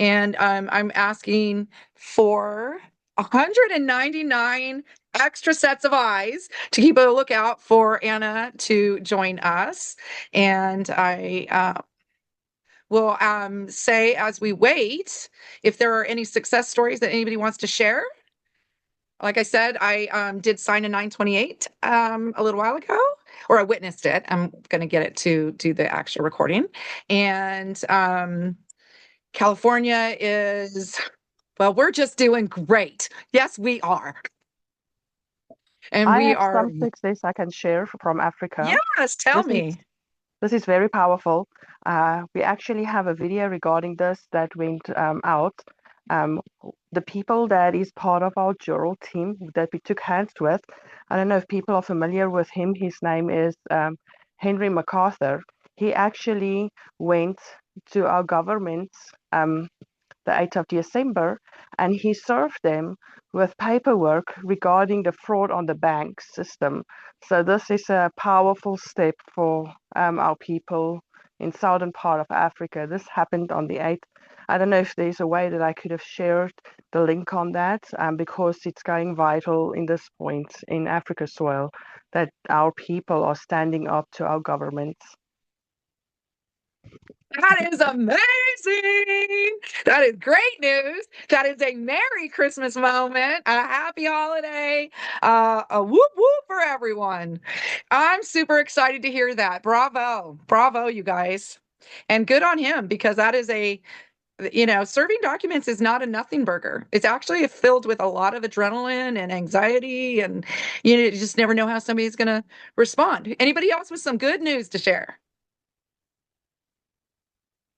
And I'm asking for 199 extra sets of eyes to keep a lookout for Anna to join us. And I will say as we wait, if there are any success stories that anybody wants to share. Like I said, I did sign a 928 a little while ago, or I witnessed it. I'm going to get it to do the actual recording. And California is, well, we're just doing great. Yes, we are. And I we have are, some success I can share from Africa. yes, tell This is me. this is very powerful. We actually have a video regarding this that went out. Um, the people that is part of our jural team that we took hands with, I don't know if people are familiar with him. His name is Henry MacArthur. He actually went to our government the 8th of December, and he served them with paperwork regarding the fraud on the bank system. So this is a powerful step for our people in southern part of Africa. This happened on the 8th. I don't know if there's a way that I could have shared the link on that because it's going vital in this point in Africa soil that our people are standing up to our governments. That is amazing. That is great news. That is a Merry Christmas moment, a happy holiday, a whoop whoop for everyone. I'm super excited to hear that. Bravo. Bravo, you guys. And good on him because that is serving documents is not a nothing burger. It's actually filled with a lot of adrenaline and anxiety, and you just never know how somebody's going to respond. Anybody else with some good news to share?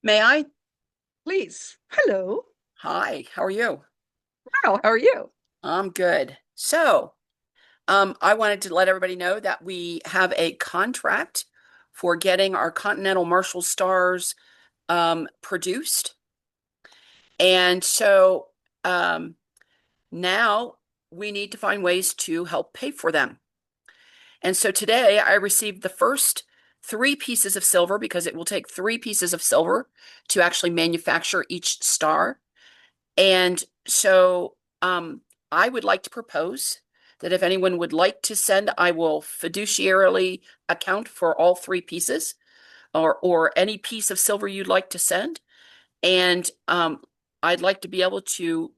May I? Please. Hello. Hi, how are you? Wow, how are you? I'm good. So, I wanted to let everybody know that we have a contract for getting our Continental Marshall stars produced. And so now we need to find ways to help pay for them. And so today I received the first three pieces of silver because it will take three pieces of silver to actually manufacture each star. And so I would like to propose that if anyone would like to send, I will fiduciarily account for all three pieces or any piece of silver you'd like to send. And I'd like to be able to,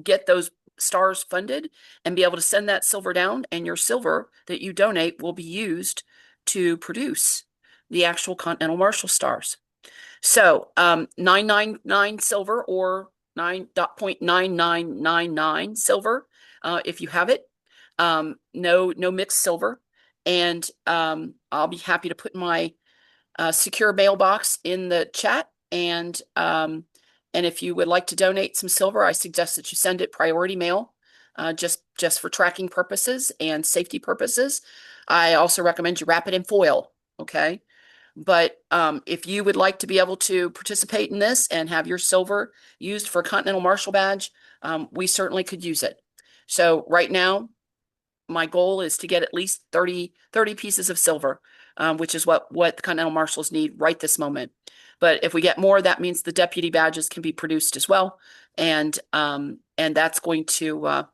get those stars funded and be able to send that silver down, and your silver that you donate will be used to produce the actual Continental Marshall stars. So 999 silver or 9.9999 silver, if you have it. No mixed silver. And I'll be happy to put my secure mailbox in the chat. And if you would like to donate some silver, I suggest that you send it priority mail, just for tracking purposes and safety purposes. I also recommend you wrap it in foil. Okay. But if you would like to be able to participate in this and have your silver used for a Continental Marshall badge, we certainly could use it. So right now, my goal is to get at least 30 pieces of silver, which is what the Continental Marshals need right this moment. But if we get more, that means the deputy badges can be produced as well, and that's going to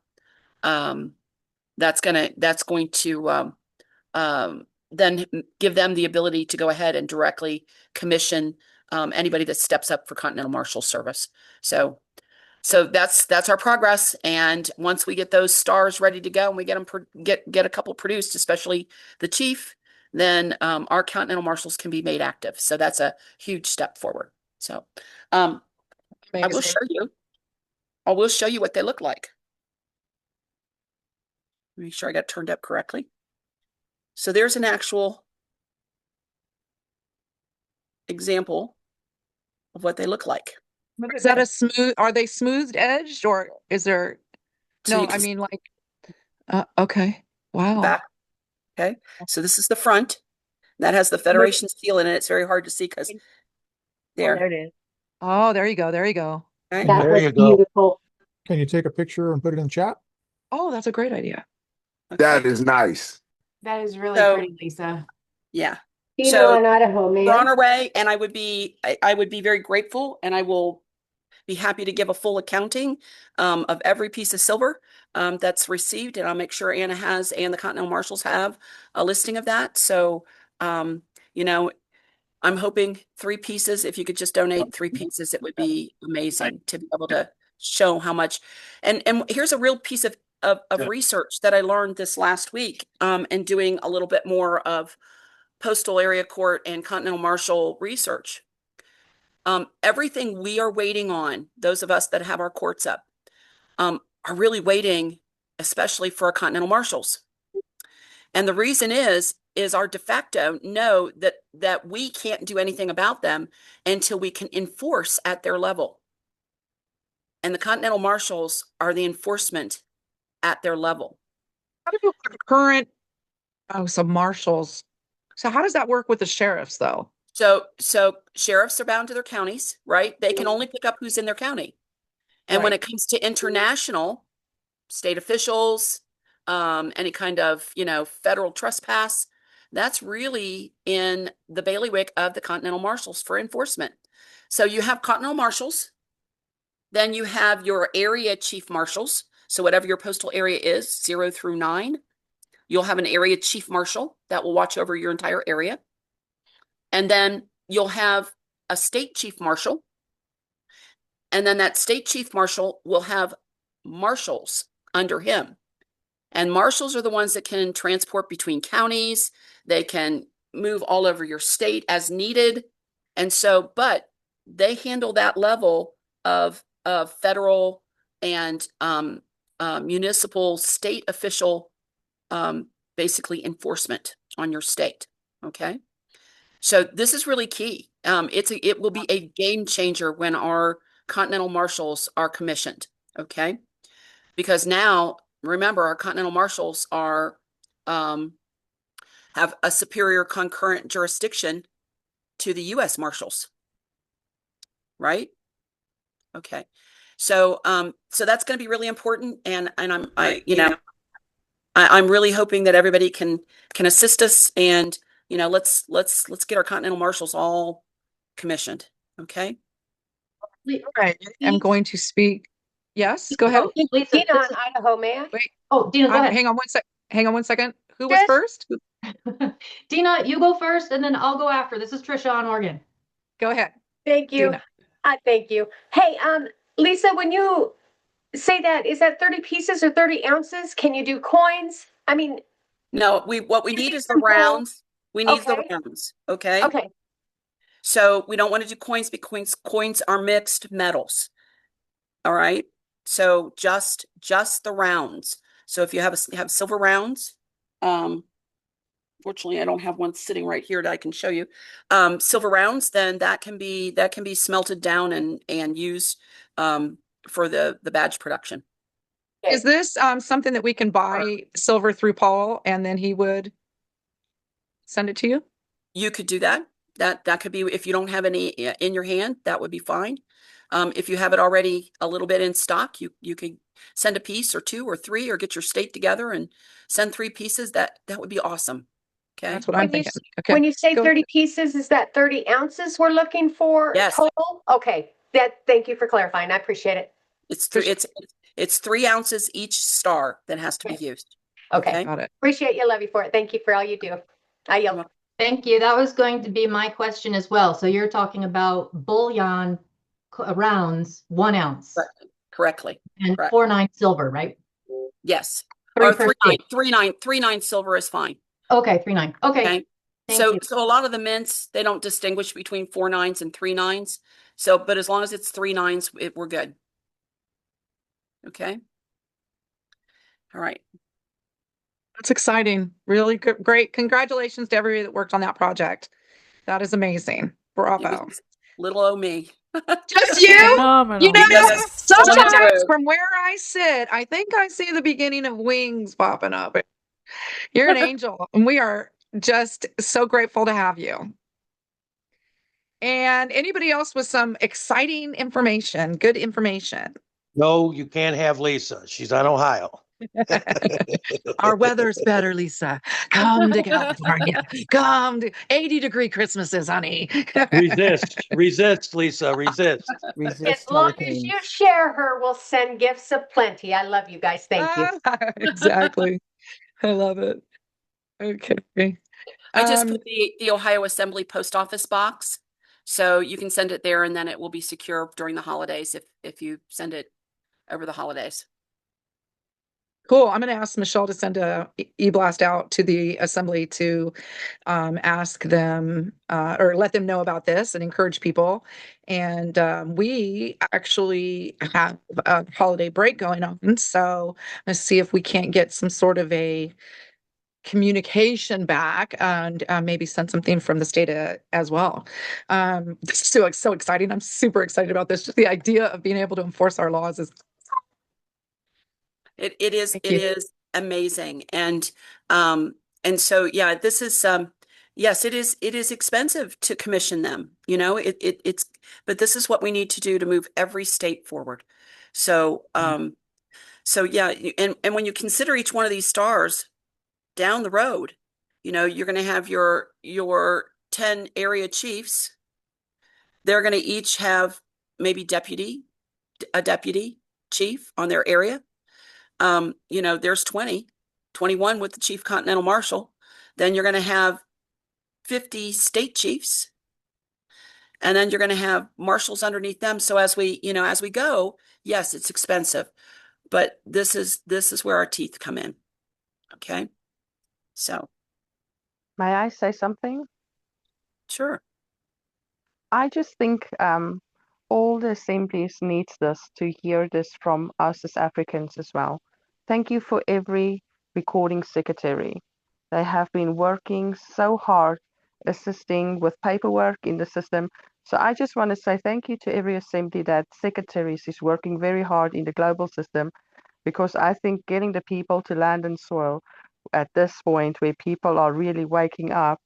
then give them the ability to go ahead and directly commission anybody that steps up for Continental Marshal service. So that's our progress. And once we get those stars ready to go and we get them get a couple produced, especially the chief, then our Continental Marshals can be made active. So that's a huge step forward. So I will show you. I will show you what they look like. Make sure I got turned up correctly. So there's an actual example of what they look like. Is that are they smoothed edged or is there, So no, I mean like, okay. Wow. Back. Okay. So this is the front. That has the Federation seal in it. It's very hard to see because there. Oh, there it is. Oh, there you go. There you go. Okay. That There was you go. beautiful. Can you take a picture and put it in the chat? Oh, that's a great idea. Okay. That is nice. That is really So- pretty, Lisa. Yeah. You So- know, in Idaho, We're on man. our way, and I would be very grateful, and I will be happy to give a full accounting of every piece of silver that's received, and I'll make sure Anna has and the Continental Marshals have a listing of that. So, you know, I'm hoping 3 pieces. If you could just donate 3 pieces, it would be amazing to be able to show how much. And here's a real piece of research that I learned this last week, and doing a little bit more of postal area court and Continental Marshal research. Everything we are waiting on, those of us that have our courts up, are really waiting, especially for our Continental Marshals. And the reason is our de facto know that we can't do anything about them until we can enforce at their level. And the Continental Marshals are the enforcement at their level. How do current, some marshals. So how does that work with the sheriffs though? So sheriffs are bound to their counties, right? They can only pick up who's in their county. And when it comes to international, state officials, any kind of, federal trespass, that's really in the bailiwick of the Continental Marshals for enforcement. So you have Continental Marshals, then you have your area chief marshals. So whatever your postal area is, 0 through 9, you'll have an area chief marshal that will watch over your entire area. And then you'll have a state chief marshal. And then that state chief marshal will have marshals under him. And marshals are the ones that can transport between counties. They can move all over your state as needed. And so, but they handle that level of federal and municipal state official, basically enforcement on your state. Okay. So this is really key. It will be a game changer when our Continental Marshals are commissioned. Okay. Because now, remember, our Continental Marshals are have a superior concurrent jurisdiction to the U.S. Marshals, right? Okay, so that's going to be really important, and I'm really hoping that everybody can assist us, and let's get our Continental Marshals all commissioned. Okay. All right, I'm going to speak. Yes, go ahead. Lisa, Dina in Idaho, may I? Wait. Oh, Dina, go ahead. Hang on one second. Who was first? Dina, you go first, and then I'll go after. This is Trisha on Oregon. Go ahead. Thank you. Thank you. Hey, Lisa, when you say that, is that 30 pieces or 30 ounces? Can you do coins? I mean, no, what we need is the rounds. We need the rounds. Okay. Okay. So we don't want to do coins because coins are mixed metals. All right. So just the rounds. So if you have silver rounds, fortunately I don't have one sitting right here that I can show you. Silver rounds, then that can be smelted down and used for the badge production. Is this something that we can buy silver through Paul and then he would send it to you? You could do that. That could be, if you don't have any in your hand, that would be fine. If you have it already a little bit in stock, you could send a piece or 2 or 3, or get your state together and send 3 pieces. That would be awesome. Okay. That's what I'm thinking. Okay. When you say 30 pieces, is that 30 ounces we're looking for total? Okay. Thank you for clarifying. I appreciate it. It's 3 ounces each star that has to be used. Okay. Got it. Appreciate you, love you for it. Thank you for all you do. I yield. Thank you. That was going to be my question as well. So you're talking about bullion rounds, 1 ounce. Correctly. And 4.9 silver, right? Yes. 3.9 silver is fine. Okay, 3.9. Okay. So a lot of the mints, they don't distinguish between 4 9s and 3 9s. So, but as long as it's 3 9s, we're good. Okay. All right. That's exciting. Really good. Great. Congratulations to everybody that worked on that project. That is amazing. Bravo. Little old me. Just you? Sometimes from where I sit, I think I see the beginning of wings popping up. You're an angel, and we are just so grateful to have you. And anybody else with some exciting information, good information? No, you can't have Lisa. She's on Ohio. Our weather's better, Lisa. Come to California. Come to 80-degree Christmases, honey. Resist, Lisa, resist. As Resist long as you hurricanes. share her, we'll send gifts of plenty. I love you guys. Thank you. Exactly. I love it. Okay. I just Um, put the Ohio Assembly post office box, so you can send it there, and then it will be secure during the holidays if you send it over the holidays. cool. I'm going to ask Michelle to send a e-blast out to the assembly to ask them or let them know about this and encourage people. And we actually have a holiday break going on, so let's see if we can't get some sort of a communication back and maybe send something from the state as well. This is so exciting. I'm super excited about this. Just the idea of being able to enforce our laws is. It Thank you. is amazing. And so yeah, this is yes, it is expensive to commission them. You know, it's but this is what we need to do to move every state forward. So so yeah, and when you consider each one of these stars down the road, you know, you're going to have your 10 area chiefs. They're going to each have maybe a deputy chief on their area. You know, there's 21 with the chief continental marshal. Then you're going to have 50 state chiefs. And then you're going to have marshals underneath them. So as we, you know, as we go, yes, it's expensive, but this is where our teeth come in. Okay. So, May I say something? sure. I just think all the assemblies needs this to hear this from us as Africans as well. Thank you for every recording secretary. They have been working so hard assisting with paperwork in the system. So I just want to say thank you to every assembly that secretaries is working very hard in the global system, because I think getting the people to land and soil at this point where people are really waking up,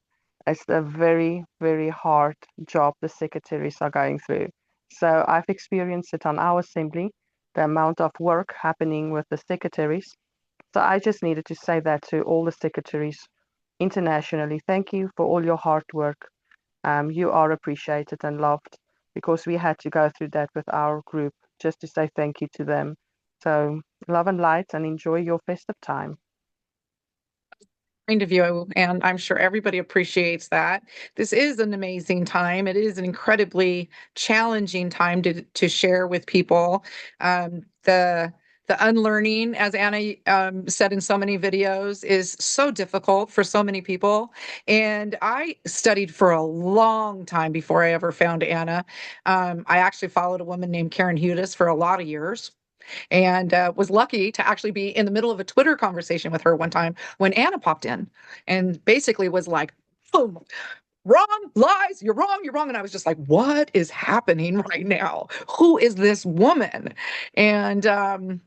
it's a very, very hard job the secretaries are going through. So I've experienced it on our assembly, the amount of work happening with the secretaries. So I just needed to say that to all the secretaries internationally. Thank you for all your hard work. You are appreciated and loved, because we had to go through that with our group, just to say thank you to them. So love and light, and enjoy your festive time. Kind of you, and I'm sure everybody appreciates that. This is an amazing time. It is an incredibly challenging time to share with people. The unlearning, as Anna said in so many videos, is so difficult for so many people. And I studied for a long time before I ever found Anna. I actually followed a woman named Karen Hudis for a lot of years, and was lucky to actually be in the middle of a Twitter conversation with her one time when Anna popped in and basically was like, boom, wrong, lies, you're wrong, you're wrong. And I was just like, what is happening right now? Who is this woman? And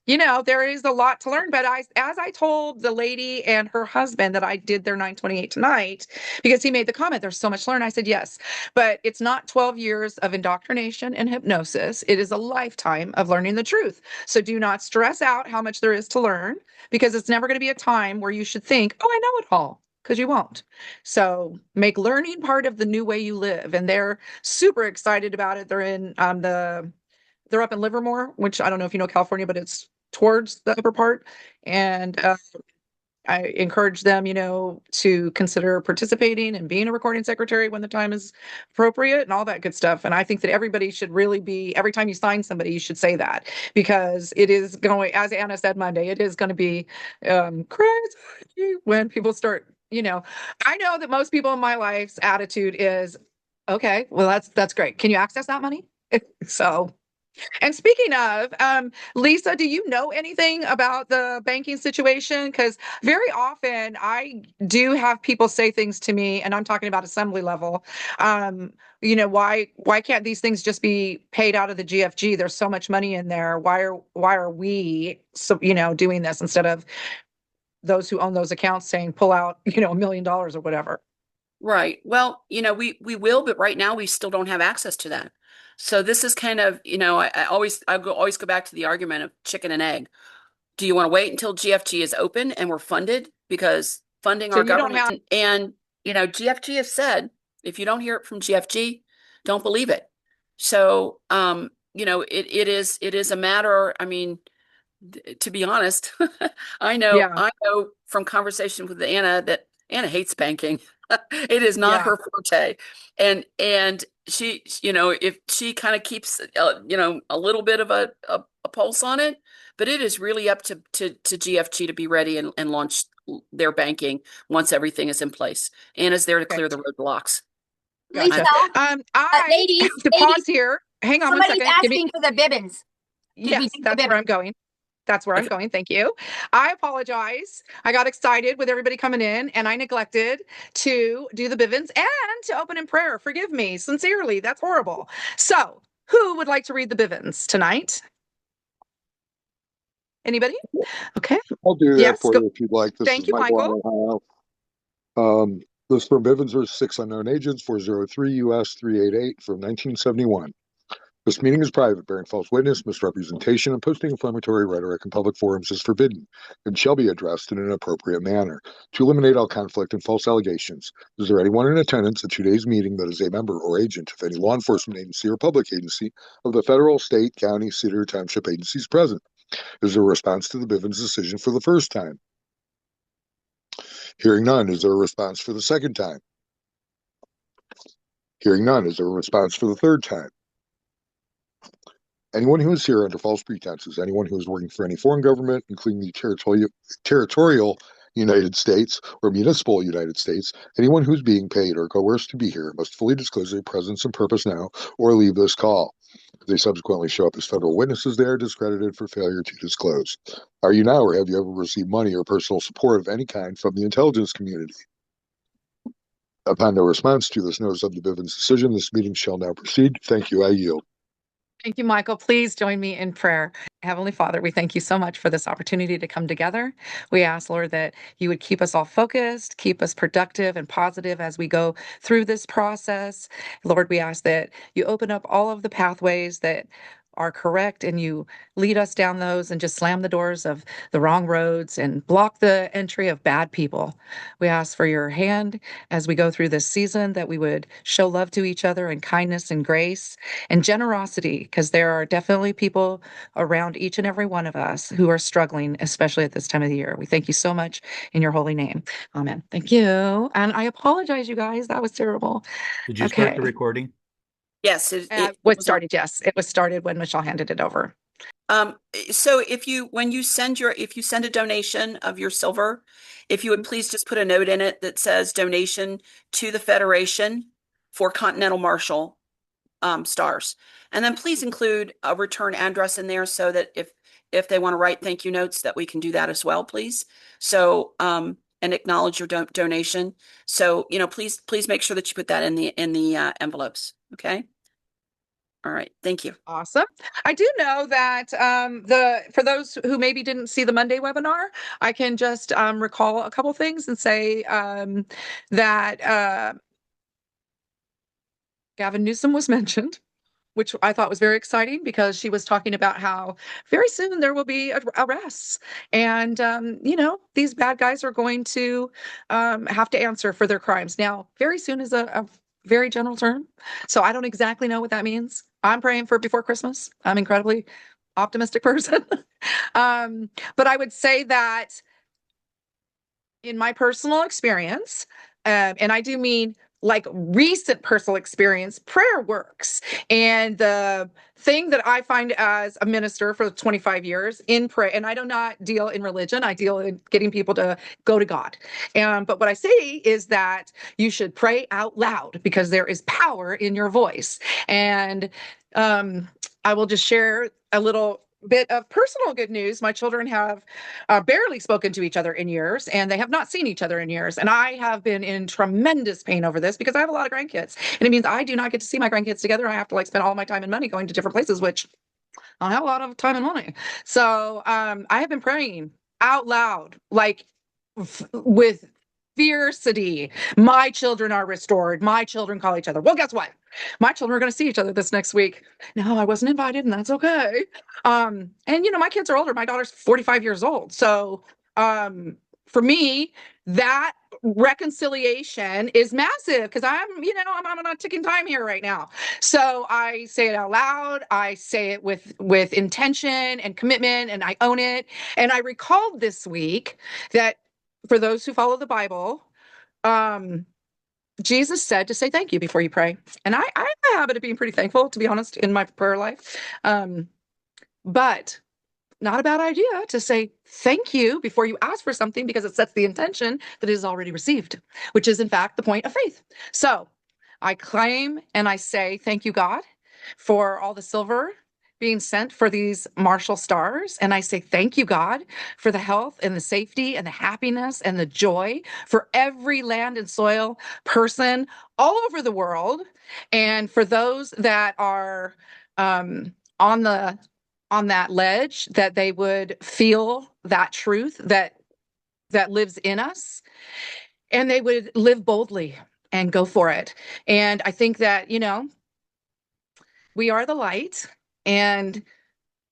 you know, there is a lot to learn, but as I told the lady and her husband that I did their 928 tonight, because he made the comment, there's so much to learn. I said, yes, but it's not 12 years of indoctrination and hypnosis. It is a lifetime of learning the truth. So do not stress out how much there is to learn, because it's never going to be a time where you should think, oh, I know it all. Because you won't. So make learning part of the new way you live. And they're super excited about it. They're up in Livermore, which I don't know if you know California, but it's towards the upper part. And I encourage them, you know, to consider participating and being a recording secretary when the time is appropriate and all that good stuff. And I think that everybody should really be, every time you sign somebody, you should say that, because it is going, as Anna said Monday, it is going to be crazy when people start, you know. I know that most people in my life's attitude is, okay, well, that's great. Can you access that money? So, and speaking of, Lisa, do you know anything about the banking situation? Because very often I do have people say things to me, and I'm talking about assembly level. You know, why can't these things just be paid out of the GFG? There's so much money in there. Why are we, so, you know, doing this instead of those who own those accounts saying pull out, you know, $1 million or whatever? Right. Well, you know, we will, but right now we still don't have access to that. So this is kind of, you know, I always go back to the argument of chicken and egg. Do you want to wait until GFG is open and we're funded? Because funding So our you don't government have- and, GFG has said, if you don't hear it from GFG, don't believe it. So, it is a matter, I mean, to be honest, I Yeah. know from conversation with Anna that Anna hates banking. It is not Yeah. her forte. And she, if she kind of keeps, a little bit of a pulse on it, but it is really up to GFG to be ready and launch their banking once everything is in place. Anna's there to Okay. clear the roadblocks. Gotcha. Lisa, I ladies, have to pause here. Hang on one somebody's second. asking for the Bibbins. Did we Yes, do the that's where I'm Bibbins? going. That's where I'm going. Thank you. I apologize. I got excited with everybody coming in and I neglected to do the Bivens and to open in prayer. Forgive me sincerely. That's horrible. So, who would like to read the Bivens tonight? Anybody? Okay. I'll do that Yes, for go. you if you'd like. This Thank is you, Michael Michael. in Ohio. List for Bivens are 6 unknown agents, 403 US 388 from 1971. This meeting is private. Bearing false witness, misrepresentation, and posting inflammatory rhetoric in public forums is forbidden and shall be addressed in an appropriate manner. To eliminate all conflict and false allegations, is there anyone in attendance at today's meeting that is a member or agent of any law enforcement agency or public agency of the federal, state, county, city, or township agencies present? Is there a response to the Bivens decision for the first time? Hearing none, is there a response for the second time? Hearing none, is there a response for the third time? Anyone who is here under false pretenses, anyone who is working for any foreign government, including the territorial United States or municipal United States, anyone who's being paid or coerced to be here must fully disclose their presence and purpose now or leave this call. If they subsequently show up as federal witnesses, they are discredited for failure to disclose. Are you now or have you ever received money or personal support of any kind from the intelligence community? Upon no response to this notice of the Bivens decision, this meeting shall now proceed. Thank you. I yield. Thank you, Michael. Please join me in prayer. Heavenly Father, we thank you so much for this opportunity to come together. We ask, Lord, that you would keep us all focused, keep us productive and positive as we go through this process. Lord, we ask that you open up all of the pathways that are correct and you lead us down those and just slam the doors of the wrong roads and block the entry of bad people. We ask for your hand as we go through this season, that we would show love to each other and kindness and grace and generosity, because there are definitely people around each and every one of us who are struggling, especially at this time of the year. We thank you so much in your holy name. Amen. Thank you. And I apologize, you guys. That was terrible. Did you start the Okay. recording? Yes, It it was was on. started. Yes, it was started when Michelle handed it over. So when you send a donation of your silver, if you would please just put a note in it that says donation to the Federation for Continental Marshal stars. And then please include a return address in there so that if they want to write thank you notes, that we can do that as well, please. So, and acknowledge your donation. So, please make sure that you put that in the envelopes. Okay. All right. Thank you. Awesome. I do know that for those who maybe didn't see the Monday webinar, I can just recall a couple things and say that Gavin Newsom was mentioned, which I thought was very exciting because she was talking about how very soon there will be arrests. And, these bad guys are going to have to answer for their crimes. Now, very soon is a very general term. So I don't exactly know what that means. I'm praying for before Christmas. I'm an incredibly optimistic person. But I would say that in my personal experience, and I do mean like recent personal experience, prayer works. And the thing that I find as a minister for 25 years in prayer, and I do not deal in religion, I deal in getting people to go to God. But what I say is that you should pray out loud because there is power in your voice. And I will just share a little bit of personal good news. My children have barely spoken to each other in years, and they have not seen each other in years. And I have been in tremendous pain over this because I have a lot of grandkids, and it means I do not get to see my grandkids together. I have to spend all my time and money going to different places, which I don't have a lot of time and money. So I have been praying out loud, with fiercity. My children are restored. My children call each other. Well, guess what? My children are going to see each other this next week. No, I wasn't invited, and that's okay. And my kids are older. My daughter's 45 years old. So, for me, that reconciliation is massive because I'm on a ticking time here right now. So I say it out loud. I say it with intention and commitment, and I own it. And I recalled this week that for those who follow the Bible, Jesus said to say thank you before you pray. And I have a habit of being pretty thankful, to be honest, in my prayer life. But not a bad idea to say thank you before you ask for something, because it sets the intention that it is already received, which is in fact the point of faith. So I claim and I say thank you, God, for all the silver being sent for these Marshall stars. And I say thank you, God, for the health and the safety and the happiness and the joy for every land and soil person all over the world. And for those that are on that ledge, that they would feel that truth that lives in us, and they would live boldly and go for it. And I think that, we are the light, and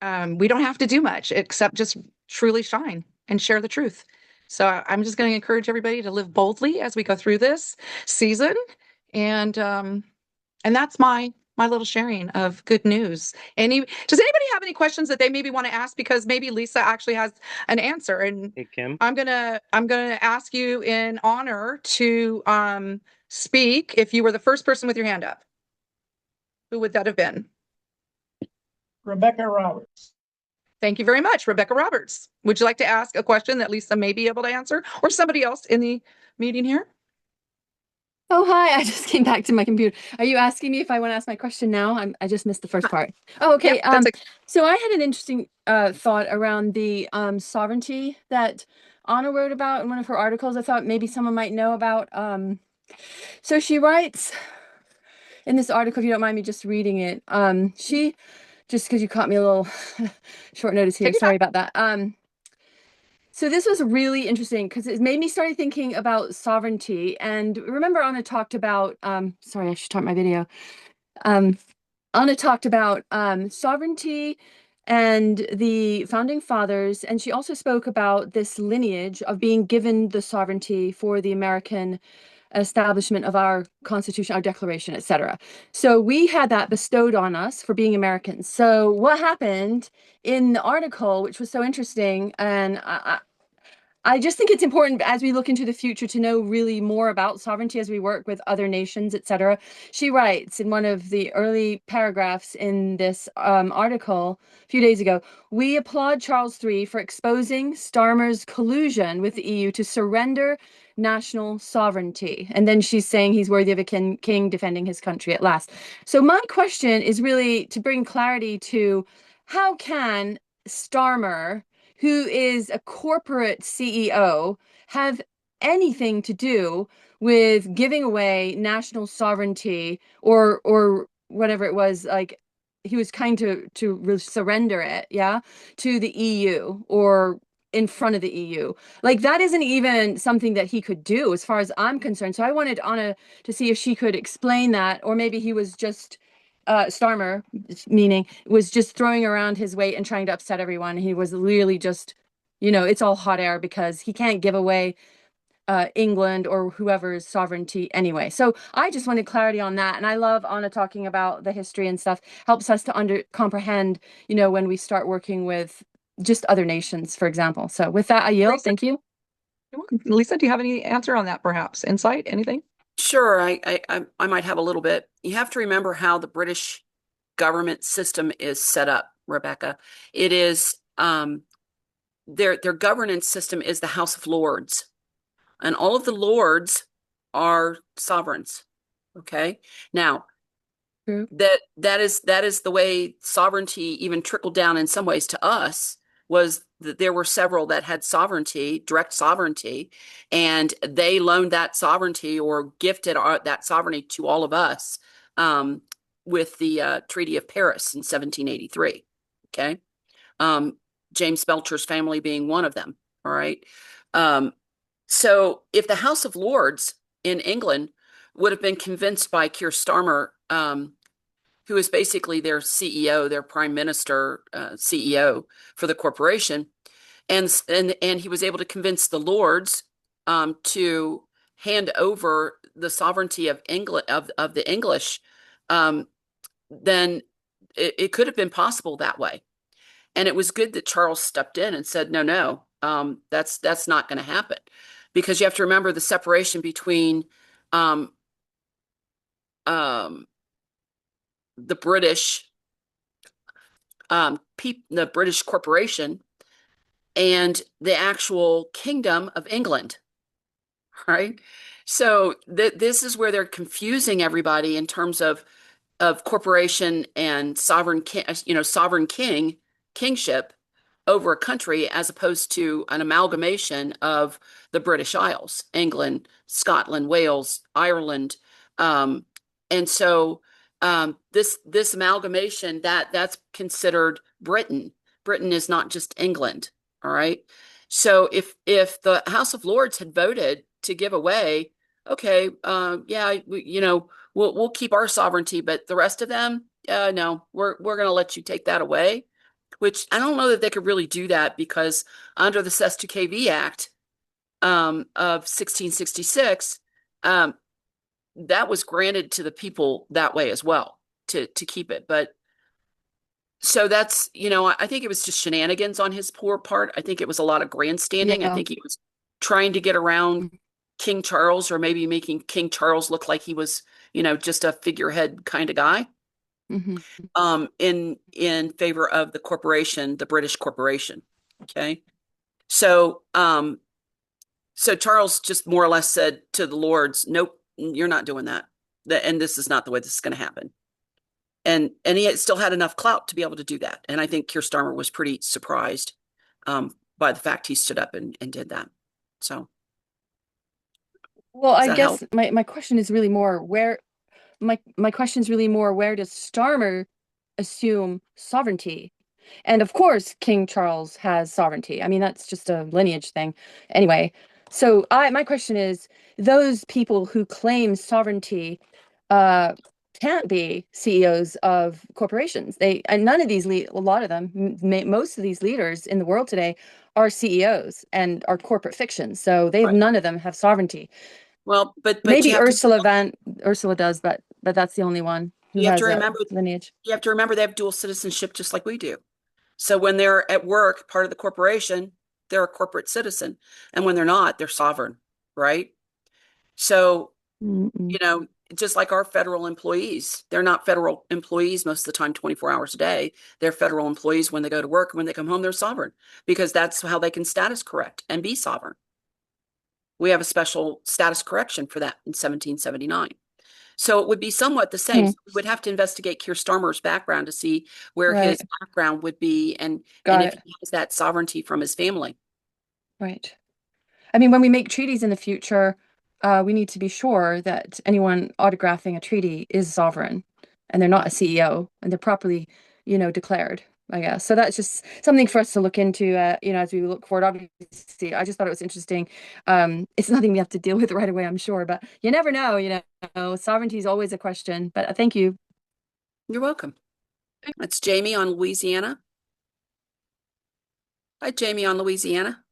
we don't have to do much except just truly shine and share the truth. So I'm just going to encourage everybody to live boldly as we go through this season. And that's my little sharing of good news. Does anybody have any questions that they maybe want to ask? Because maybe Lisa actually has an answer. And Hey, Kim. I'm gonna ask you in honor to speak if you were the first person with your hand up. Who would that have been? Rebecca Roberts. Thank you very much, Rebecca Roberts. Would you like to ask a question that Lisa may be able to answer, or somebody else in the meeting here? Oh, hi. I just came back to my computer. Are you asking me if I want to ask my question now? I just missed the first part. Oh, okay. Yep, that's So I had an interesting thought around the sovereignty that Anna wrote about in one of her articles. I thought maybe someone might know about. So she writes in this article, if you don't mind me just reading it, she, just because you caught me a little short notice here, sorry about that. So this was really interesting because it made me start thinking about sovereignty. And remember, Anna talked about, sorry, I should start my video. Anna talked about sovereignty and the founding fathers. And she also spoke about this lineage of being given the sovereignty for the American establishment of our Constitution, our Declaration, etc. So we had that bestowed on us for being Americans. So what happened in the article, which was so interesting, and I just think it's important as we look into the future to know really more about sovereignty as we work with other nations, etc. She writes in one of the early paragraphs in this article a few days ago, "We applaud Charles III for exposing Starmer's collusion with the EU to surrender national sovereignty." And then she's saying he's worthy of a king defending his country at last. So my question is really to bring clarity to how can Starmer, who is a corporate CEO, have anything to do with giving away national sovereignty or whatever it was, like he was kind to surrender it, yeah, to the EU or in front of the EU. Like that isn't even something that he could do as far as I'm concerned. So I wanted Anna to see if she could explain that, or maybe he was just Starmer, meaning, was just throwing around his weight and trying to upset everyone. He was really just, it's all hot air because he can't give away England or whoever's sovereignty anyway. So I just wanted clarity on that. And I love Anna talking about the history and stuff. Helps us to comprehend, when we start working with just other nations, for example. So with that, I yield. Lisa? Thank you. Lisa, do you have any answer on that, perhaps? Insight, anything? Sure, I might have a little bit. You have to remember how the British government system is set up, Rebecca. It is their governance system is the House of Lords, and all of the lords are sovereigns. Okay, now that is the way sovereignty even trickled down in some ways to us. Was that there were several that had sovereignty, direct sovereignty, and they loaned that sovereignty or gifted that sovereignty to all of us with the Treaty of Paris in 1783. Okay, James Belcher's family being one of them. All right, So if the House of Lords in England would have been convinced by Keir Starmer, who is basically their CEO, their prime minister, CEO for the corporation, and he was able to convince the Lords to hand over the sovereignty of England of the English, then it could have been possible that way. And it was good that Charles stepped in and said, no, that's not going to happen, because you have to remember the separation between the British the British corporation and the actual Kingdom of England, right? So this is where they're confusing everybody in terms of corporation and sovereign kingship over a country, as opposed to an amalgamation of the British Isles, England, Scotland, Wales, Ireland, and so this amalgamation that's considered Britain. Britain is not just England. All right. So if the House of Lords had voted to give away, okay, we'll keep our sovereignty, but the rest of them, no, we're going to let you take that away. Which I don't know that they could really do that, because under the Cestui Que Vie Act of 1666, that was granted to the people that way as well, to keep it. But so that's, I think it was just shenanigans on his poor part. I think it was a lot of grandstanding. Yeah. I think he was trying to get around King Charles, or maybe making King Charles look like he was, just a figurehead kind of guy. In favor of the corporation, the British corporation. Okay. So Charles just more or less said to the Lords, nope, you're not doing that. And this is not the way this is going to happen. And he still had enough clout to be able to do that. And I think Keir Starmer was pretty surprised by the fact he stood up and did that. So. Well, I guess my question is really more where my question is really more, where does Starmer assume sovereignty? And of course, King Charles has sovereignty. I mean, that's just a lineage thing. Anyway, so my question is, those people who claim sovereignty can't be CEOs of corporations. And none of these a lot of them, most of these leaders in the world today are CEOs and are corporate fictions. So none of them have sovereignty. Well, but maybe Ursula does, but that's the only one who has a lineage. You have to remember they have dual citizenship just like we do. So when they're at work, part of the corporation, they're a corporate citizen, and when they're not, they're sovereign, right? So just like our federal employees, they're not federal employees most of the time 24 hours a day. They're federal employees when they go to work, and when they come home, they're sovereign, because that's how they can status correct and be sovereign. We have a special status correction for that in 1779. So it would be somewhat the same. So we would have to investigate Keir Starmer's background to see where his background would be, and if he has that sovereignty from his family. Right. I mean, when we make treaties in the future, we need to be sure that anyone autographing a treaty is sovereign, and they're not a CEO, and they're properly, declared, I guess. So that's just something for us to look into, as we look forward. Obviously, I just thought it was interesting. It's nothing we have to deal with right away, I'm sure, but you never know, sovereignty is always a question, but thank you. You're welcome. That's Jamie on Louisiana. Hi, Jamie on Louisiana.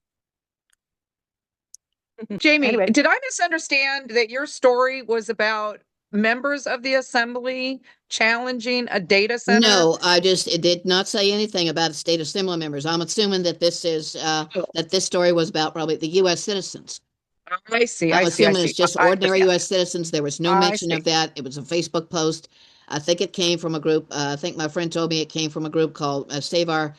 Jamie, did I misunderstand that your story was about members of the assembly challenging a data center? No, it did not say anything about state assembly members. I'm assuming that this is that this story was about probably the U.S. citizens. I see. I'm assuming it's just ordinary U.S. citizens. There was no mention of that. It was a Facebook post. I think it came from a group. I think my friend told me it came from a group called Save Our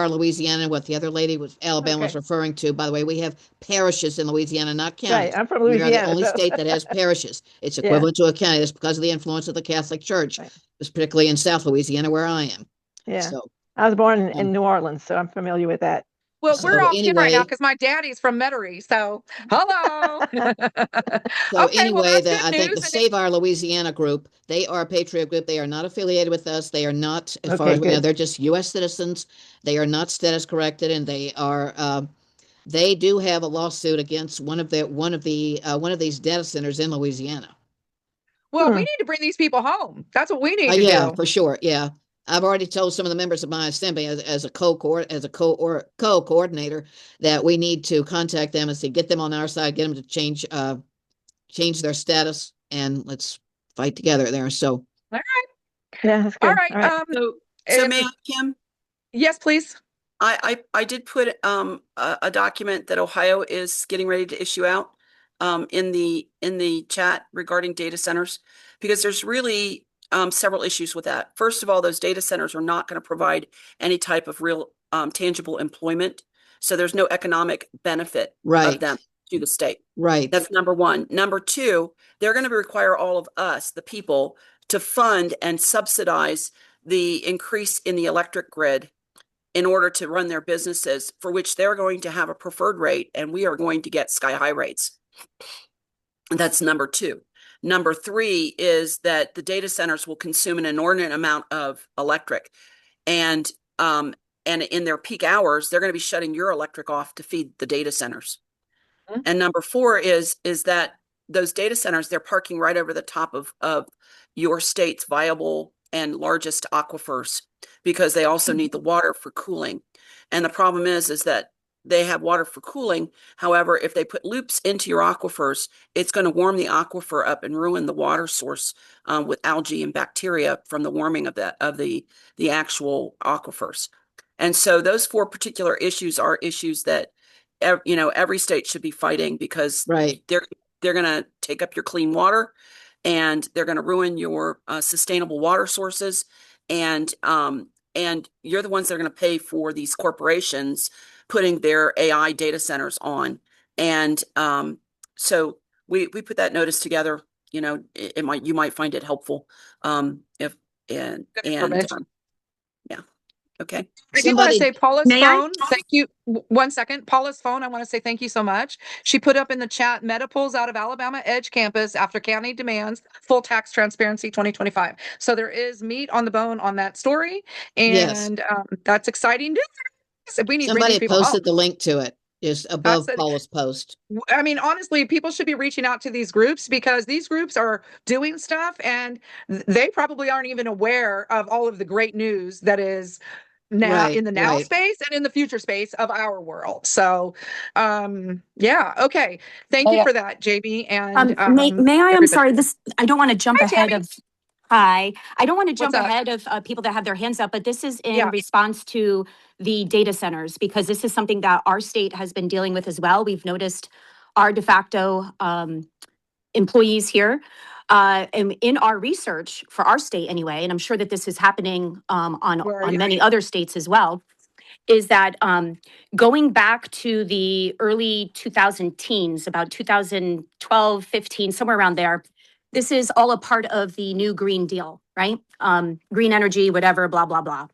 Louisiana. What the other lady was Alabama was referring to. By the way, we have parishes in Louisiana, not counties. Right, I'm from Louisiana. We are the only state that has parishes. It's equivalent to a county. That's because of the influence of the Catholic Church, particularly in South Louisiana, where I am. Yeah. So, I was born in New Orleans, so I'm familiar with that. Well, we're all in right now because my daddy's from Metairie. So, hello. So anyway, I think the Save Our Louisiana group, they are a patriot group. They are not affiliated with us. They are not, as far as we know, they're just U.S. citizens. They are not status corrected, and they are they do have a lawsuit against one of these data centers in Louisiana. Well, we need to bring these people home. That's what we need to Yeah, do. for sure. Yeah. I've already told some of the members of my assembly as a co-coordinator that we need to contact them and say, get them on our side, get them to change their status, and let's fight together there. So, All right. Yeah, that's good. All right. All right. So may I, Kim? Yes, please. I did put a document that Ohio is getting ready to issue out in the chat regarding data centers, because there's really several issues with that. First of all, those data centers are not going to provide any type of real tangible employment, so there's no economic benefit of them to the state. Right. That's number one. Number two, they're going to require all of us, the people, to fund and subsidize the increase in the electric grid in order to run their businesses, for which they're going to have a preferred rate and we are going to get sky high rates. And that's number two. Number three is that the data centers will consume an inordinate amount of electric, and in their peak hours, they're going to be shutting your electric off to feed the data centers. Mm-hmm. And number four is that those data centers, they're parking right over the top of your state's viable and largest aquifers, because they also need the water for cooling. And the problem is that they have water for cooling. However, if they put loops into your aquifers, it's going to warm the aquifer up and ruin the water source with algae and bacteria from the warming of the actual aquifers. And so those four particular issues are issues that every state should be fighting, because they're going to take up your clean water, and they're going to ruin your sustainable water sources, and you're the ones that are going to pay for these corporations putting their AI data centers on. And so we put that notice together. You might find it helpful yeah. Okay. I do want to say Paula's phone. Thank you. 1 second. Paula's phone. I want to say thank you so much. She put up in the chat, Meta pulls out of Alabama Edge campus after county demands full tax transparency 2025. So there is meat on the bone on that story. And that's exciting news. We need to bring these people posted home. the link to it. Is above Paula's post. I mean, honestly, people should be reaching out to these groups, because these groups are doing stuff and they probably aren't even aware of all of the great news that is now in the now space and in the future space of our world. So, yeah. Okay. Thank you for that, JB. And may I? I'm sorry. I don't want to jump ahead Tammy. of. Hi. I don't want to jump ahead of people that have their hands up, but this is in response to the data centers, because this is something that our state has been dealing with as well. We've noticed our de facto employees here. And in our research for our state anyway, and I'm sure that this is happening on many other states as well, is that going back to the early 2000 teens, about 2012, 15, somewhere around there, this is all a part of the new Green Deal, right? Green energy, whatever, blah, blah, blah.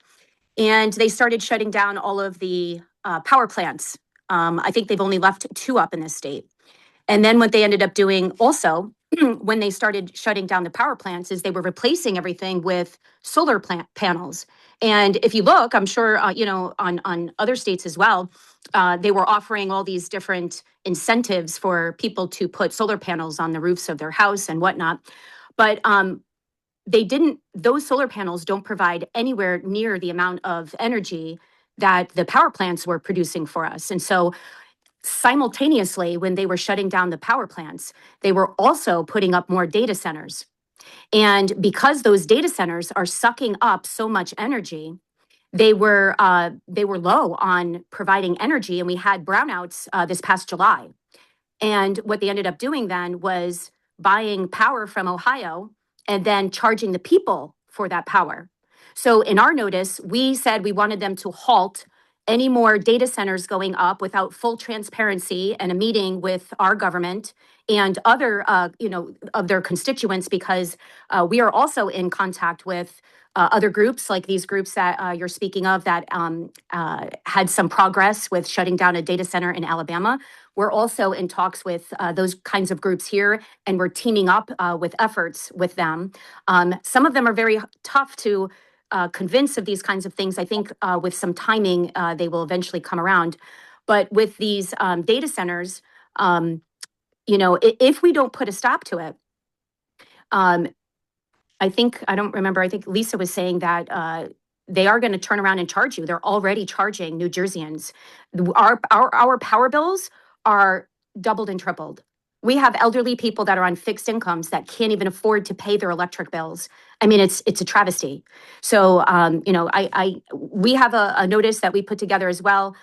And they started shutting down all of the power plants. I think they've only left 2 up in this state. And then what they ended up doing also, when they started shutting down the power plants, is they were replacing everything with solar panels. And if you look, I'm sure, on other states as well, they were offering all these different incentives for people to put solar panels on the roofs of their house and whatnot. But those solar panels don't provide anywhere near the amount of energy that the power plants were producing for us. And so simultaneously, when they were shutting down the power plants, they were also putting up more data centers. And because those data centers are sucking up so much energy, they were low on providing energy, and we had brownouts this past July. And what they ended up doing then was buying power from Ohio and then charging the people for that power. So in our notice, we said we wanted them to halt any more data centers going up without full transparency and a meeting with our government and other, of their constituents, because we are also in contact with other groups like these groups that you're speaking of that had some progress with shutting down a data center in Alabama. We're also in talks with those kinds of groups here, and we're teaming up with efforts with them. Some of them are very tough to convince of these kinds of things. I think with some timing, they will eventually come around. But with these data centers, if we don't put a stop to it, I don't remember, I think Lisa was saying that they are going to turn around and charge you. They're already charging New Jerseyans. Our power bills are doubled and tripled. We have elderly people that are on fixed incomes that can't even afford to pay their electric bills. I mean, it's a travesty. So, we have a notice that we put together as well.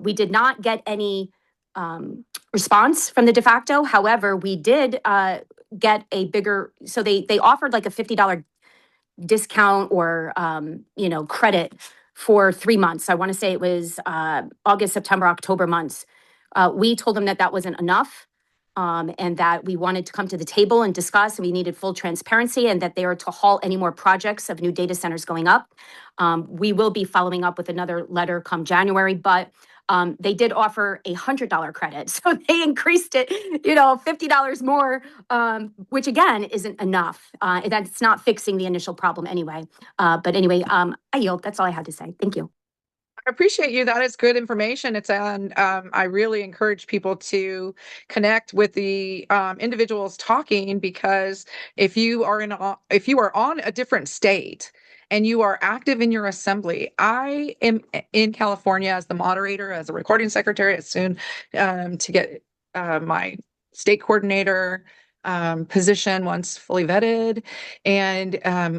We did not get any response from the de facto. However, we did get a bigger, so they offered like a $50 discount or credit for 3 months. I want to say it was August, September, October months. We told them that that wasn't enough, and that we wanted to come to the table and discuss, and we needed full transparency, and that they are to halt any more projects of new data centers going up. We will be following up with another letter come January, but they did offer $100 credit. So they increased it, $50 more, which again, isn't enough. That's not fixing the initial problem anyway. But anyway, I yield. That's all I had to say. Thank you. I appreciate you. That is good information. It's on. I really encourage people to connect with the individuals talking, because if you are on a different state and you are active in your assembly, I am in California as the moderator, as a recording secretary, as soon to get my state coordinator position once fully vetted, and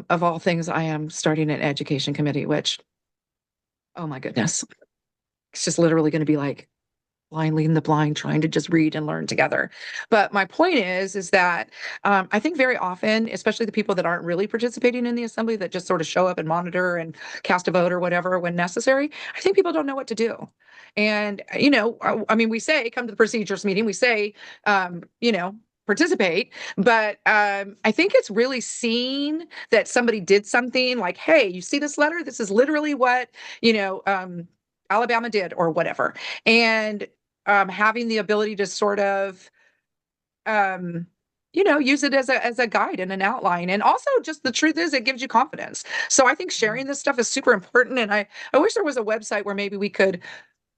of all things, I am starting an education committee, which, oh my goodness. It's just literally going to be like blind leading the blind, trying to just read and learn together. But my point is that I think very often, especially the people that aren't really participating in the assembly, that just sort of show up and monitor and cast a vote or whatever when necessary, I think people don't know what to do. And, I mean, we say, come to the procedures meeting, we say, participate, but I think it's really seeing that somebody did something like, hey, you see this letter? This is literally what, Alabama did or whatever. And having the ability to sort of, use it as a guide and an outline. And also, just the truth is, it gives you confidence. So I think sharing this stuff is super important. And I wish there was a website where maybe we could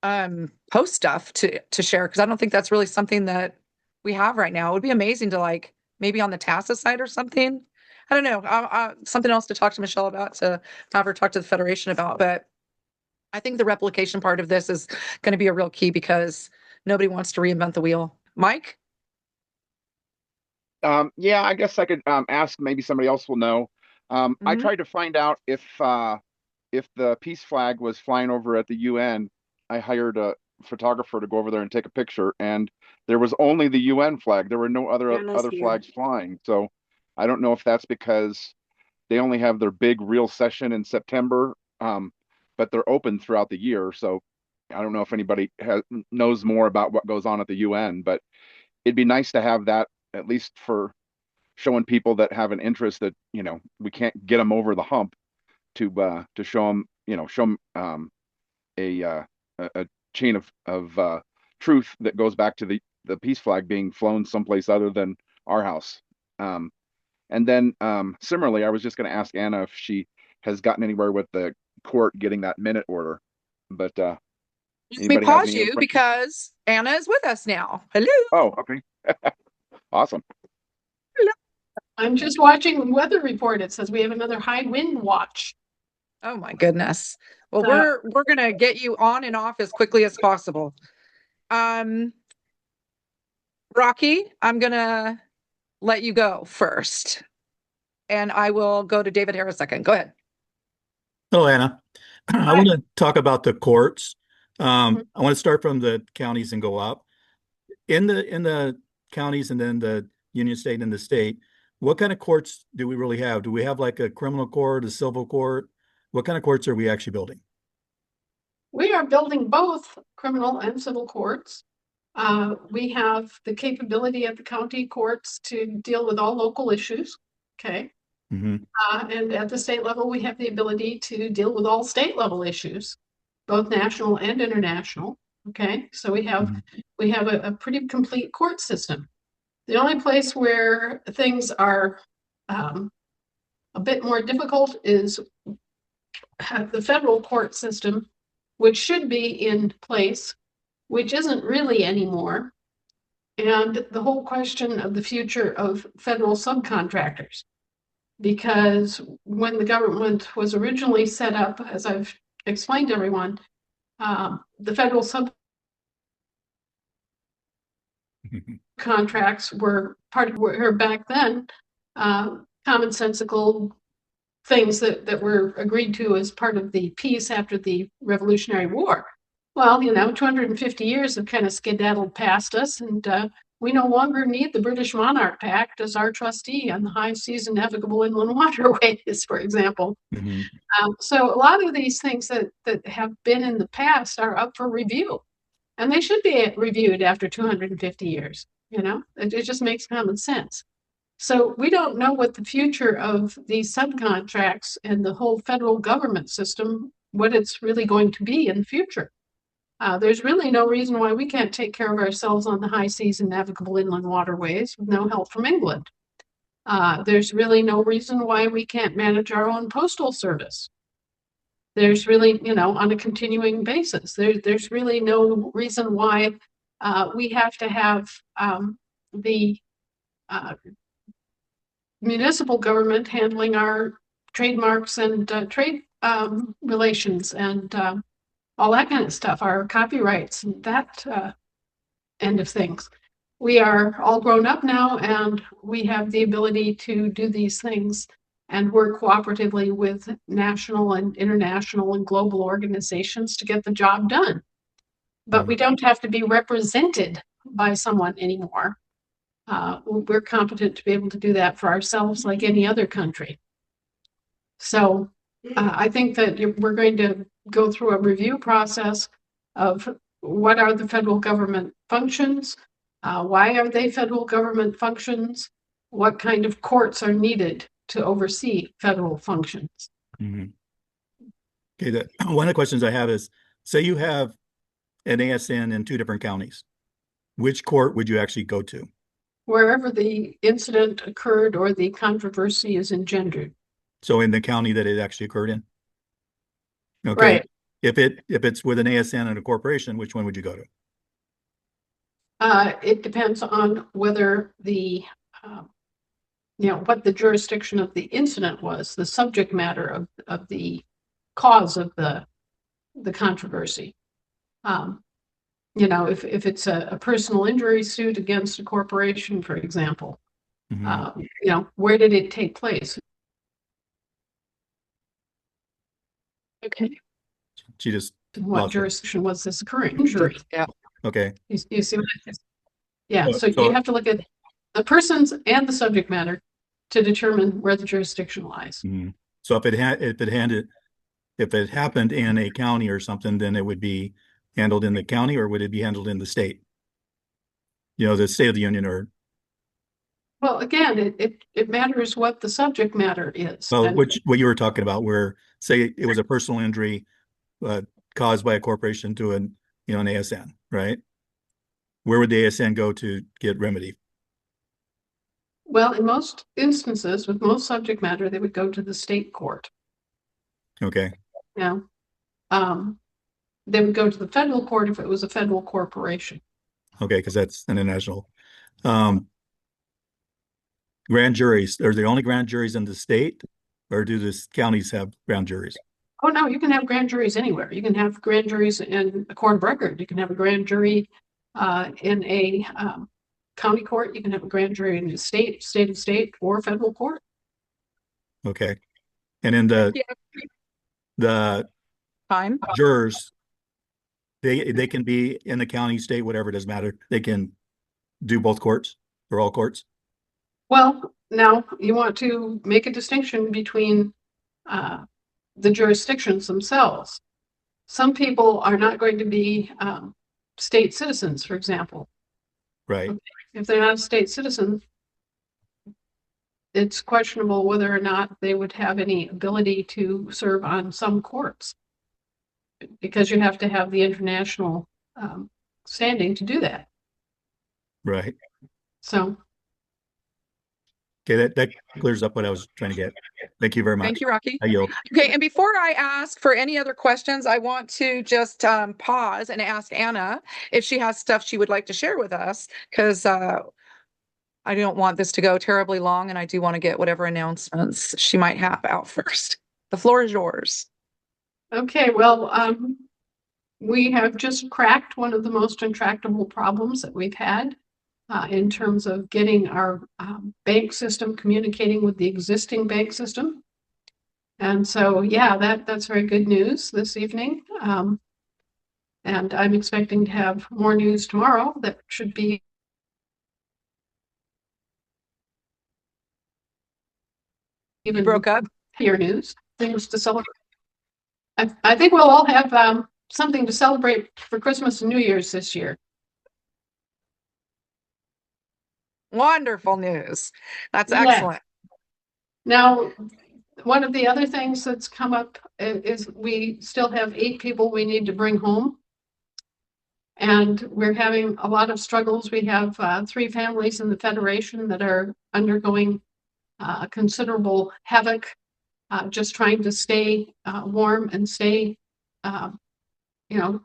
post stuff to share, because I don't think that's really something that we have right now. It would be amazing to maybe on the TASA site or something. I don't know. Something else to talk to Michelle about, to have her talk to the Federation about. But I think the replication part of this is going to be a real key, because nobody wants to reinvent the wheel. Mike? Yeah, I guess I could ask, maybe somebody else will know. I tried to find out if the peace flag was flying over at the UN. I hired a photographer to go over there and take a picture, and there was only the UN flag. There were no other flags flying. So I don't know if that's because they only have their big real session in September, but they're open throughout the year. So I don't know if anybody knows more about what goes on at the UN, but it'd be nice to have that, at least for showing people that have an interest that, we can't get them over the hump, to show them, a chain of truth that goes back to the peace flag being flown someplace other than our house. And then similarly, I was just going to ask Anna if she has gotten anywhere with the court getting that minute order. But let me pause you, because Anna is with us now. Hello. Oh, okay. Awesome. Hello. I'm just watching the weather report. It says we have another high wind watch. Oh my goodness. Well, we're gonna get you on and off as quickly as possible. Rocky, I'm gonna let you go first, and I will go to David Harris second. Go ahead. Hello, Anna. I want to talk about the courts. I want to start from the counties and go up. In the counties and then the union state and the state, what kind of courts do we really have? Do we have like a criminal court, a civil court? What kind of courts are we actually building? We are building both criminal and civil courts. We have the capability at the county courts to deal with all local issues. Okay. And at the state level, we have the ability to deal with all state level issues, both national and international. Okay. So we have a pretty complete court system. The only place where things are a bit more difficult is the federal court system, which should be in place which isn't really anymore, and the whole question of the future of federal subcontractors. Because when the government was originally set up, as I've explained to everyone, the federal subcontracts were part of were back then commonsensical things that were agreed to as part of the peace after the Revolutionary War. Well, 250 years have kind of skedaddled past us, and we no longer need the British Monarch Pact as our trustee on the high seas and navigable inland waterways, for example. Mm-hmm. So a lot of these things that have been in the past are up for review, and they should be reviewed after 250 years. It just makes common sense. So we don't know what the future of these subcontracts and the whole federal government system, what it's really going to be in the future. There's really no reason why we can't take care of ourselves on the high seas and navigable inland waterways with no help from England. There's really no reason why we can't manage our own postal service. There's really, on a continuing basis, there's really no reason why we have to have the municipal government handling our trademarks and trade relations and all that kind of stuff, our copyrights and that end of things. We are all grown up now, and we have the ability to do these things and work cooperatively with national and international and global organizations to get the job done. But we don't have to be represented by someone anymore. We're competent to be able to do that for ourselves like any other country. So I think that we're going to go through a review process of what are the federal government functions, why are they federal government functions, what kind of courts are needed to oversee federal functions. Mm-hmm. Okay, one of the questions I have is, say you have an ASN in 2 different counties. Which court would you actually go to? Wherever the incident occurred or the controversy is engendered. So in the county that it actually occurred in? Okay. Right. If it's with an ASN and a corporation, which one would you go to? It depends on whether the, what the jurisdiction of the incident was, the subject matter of the cause of the controversy. If it's a personal injury suit against a corporation, for example, mm-hmm. Where did it take place? Okay. She just what jurisdiction was this occurring? Injury. Yeah. Okay. You see what I said? Yeah. So you have to look at the persons and the subject matter to determine where the jurisdiction lies. Mm-hmm. So if it happened in a county or something, then it would be handled in the county, or would it be handled in the state? The State of the Union, or. Well, again, it matters what the subject matter is. Well, what you were talking about, where say it was a personal injury caused by a corporation to an ASN, right? Where would the ASN go to get remedy? Well, in most instances, with most subject matter, they would go to the state court. Okay. Yeah. They would go to the federal court if it was a federal corporation. Okay, because that's international. Grand juries, are the only grand juries in the state, or do the counties have grand juries? Oh, no, you can have grand juries anywhere. You can have grand juries in a court of record. You can have a grand jury in a county court. You can have a grand jury in a state of state, or federal court. Okay. And in the time jurors, they can be in the county, state, whatever, it doesn't matter. They can do both courts or all courts. Well, now you want to make a distinction between the jurisdictions themselves. Some people are not going to be state citizens, for example. Right. If they're not a state citizen, it's questionable whether or not they would have any ability to serve on some courts, because you have to have the international standing to do that. Right. So. Okay, that clears up what I was trying to get. Thank you very much. Thank you, Rocky. I yield. Okay, and before I ask for any other questions, I want to just pause and ask Anna if she has stuff she would like to share with us, because I don't want this to go terribly long, and I do want to get whatever announcements she might have out first. The floor is yours. Okay, well, we have just cracked one of the most intractable problems that we've had in terms of getting our bank system communicating with the existing bank system. And so, yeah, that's very good news this evening. And I'm expecting to have more news tomorrow that should be even broke up. Your news, things to celebrate. I think we'll all have something to celebrate for Christmas and New Year's this year. Wonderful news. That's Yeah. excellent. Now, one of the other things that's come up is we still have 8 people we need to bring home. And we're having a lot of struggles. We have 3 families in the Federation that are undergoing considerable havoc, just trying to stay warm and stay,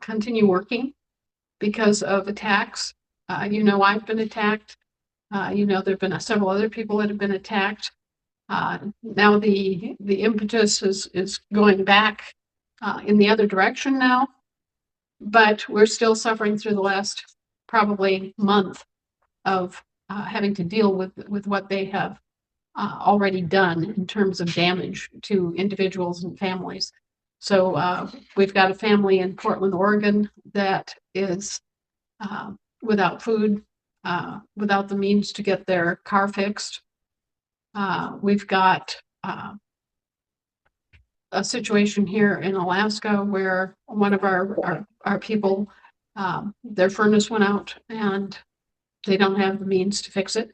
continue working because of attacks. I've been attacked. There've been several other people that have been attacked. Now the impetus is going back in the other direction now, but we're still suffering through the last probably month of having to deal with what they have already done in terms of damage to individuals and families. So we've got a family in Portland, Oregon that is without food, without the means to get their car fixed. We've got a situation here in Alaska where one of our people, their furnace went out and they don't have the means to fix it.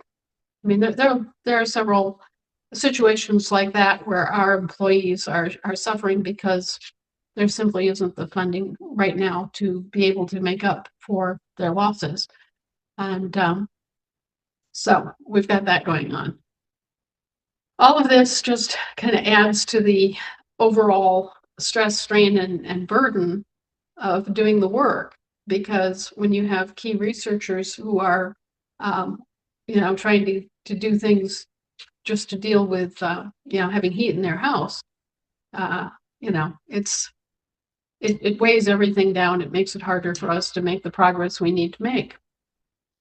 I mean, there are several situations like that where our employees are suffering because there simply isn't the funding right now to be able to make up for their losses. And so we've got that going on. All of this just kind of adds to the overall stress, strain, and burden of doing the work, because when you have key researchers who are, trying to do things just to deal with, having heat in their house, it weighs everything down. It makes it harder for us to make the progress we need to make.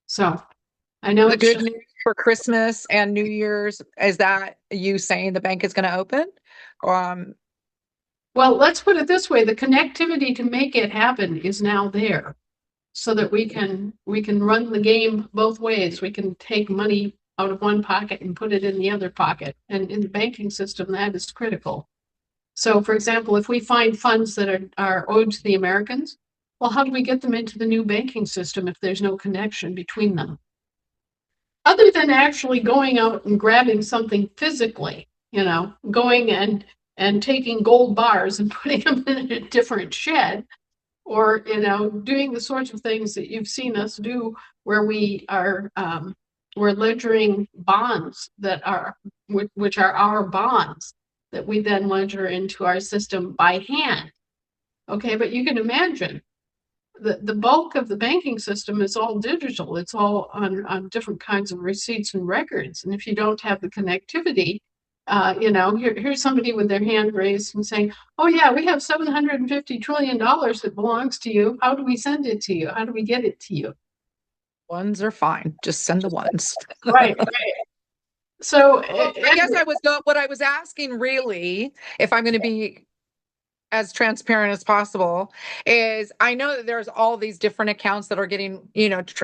So I know the good news for Christmas and New Year's is that you saying the bank is going to open. Well, let's put it this way: the connectivity to make it happen is now there, so that we can run the game both ways. We can take money out of one pocket and put it in the other pocket, and in the banking system, that is critical. So, for example, if we find funds that are owed to the Americans, well, how do we get them into the new banking system if there's no connection between them? Other than actually going out and grabbing something physically, going and taking gold bars and putting them in a different shed, or, doing the sorts of things that you've seen us do where we are, we're ledgering bonds which are our bonds that we then ledger into our system by hand. Okay, but you can imagine the bulk of the banking system is all digital. It's all on different kinds of receipts and records. And if you don't have the connectivity, here's somebody with their hand raised and saying, oh yeah, we have $750 trillion that belongs to you. How do we send it to you? How do we get it to you? Ones are fine. Just send the ones. Right. So I guess what I was asking really, if I'm going to be as transparent as possible, is I know that there's all these different accounts that are getting,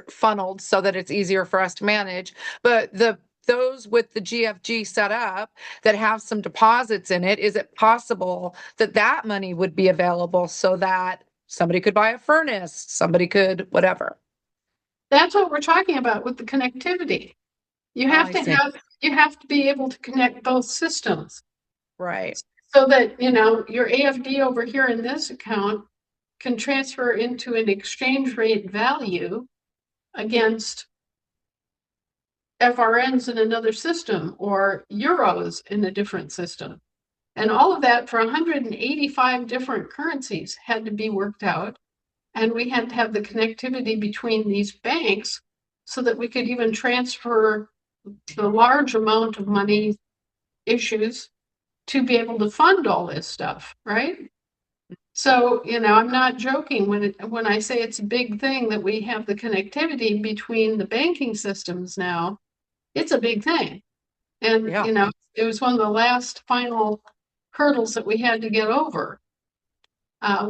funneled so that it's easier for us to manage. But those with the GFG set up that have some deposits in it, is it possible that money would be available so that somebody could buy a furnace, somebody could whatever? That's what we're talking about with the connectivity. You have to be able to connect both systems. Right. So that, your AFD over here in this account can transfer into an exchange rate value against FRNs in another system or euros in a different system. And all of that for 185 different currencies had to be worked out. And we had to have the connectivity between these banks so that we could even transfer the large amount of money issues to be able to fund all this stuff, right? So, I'm not joking when I say it's a big thing that we have the connectivity between the banking systems now. It's a big thing. And, it was one of the last final hurdles that we had to get over.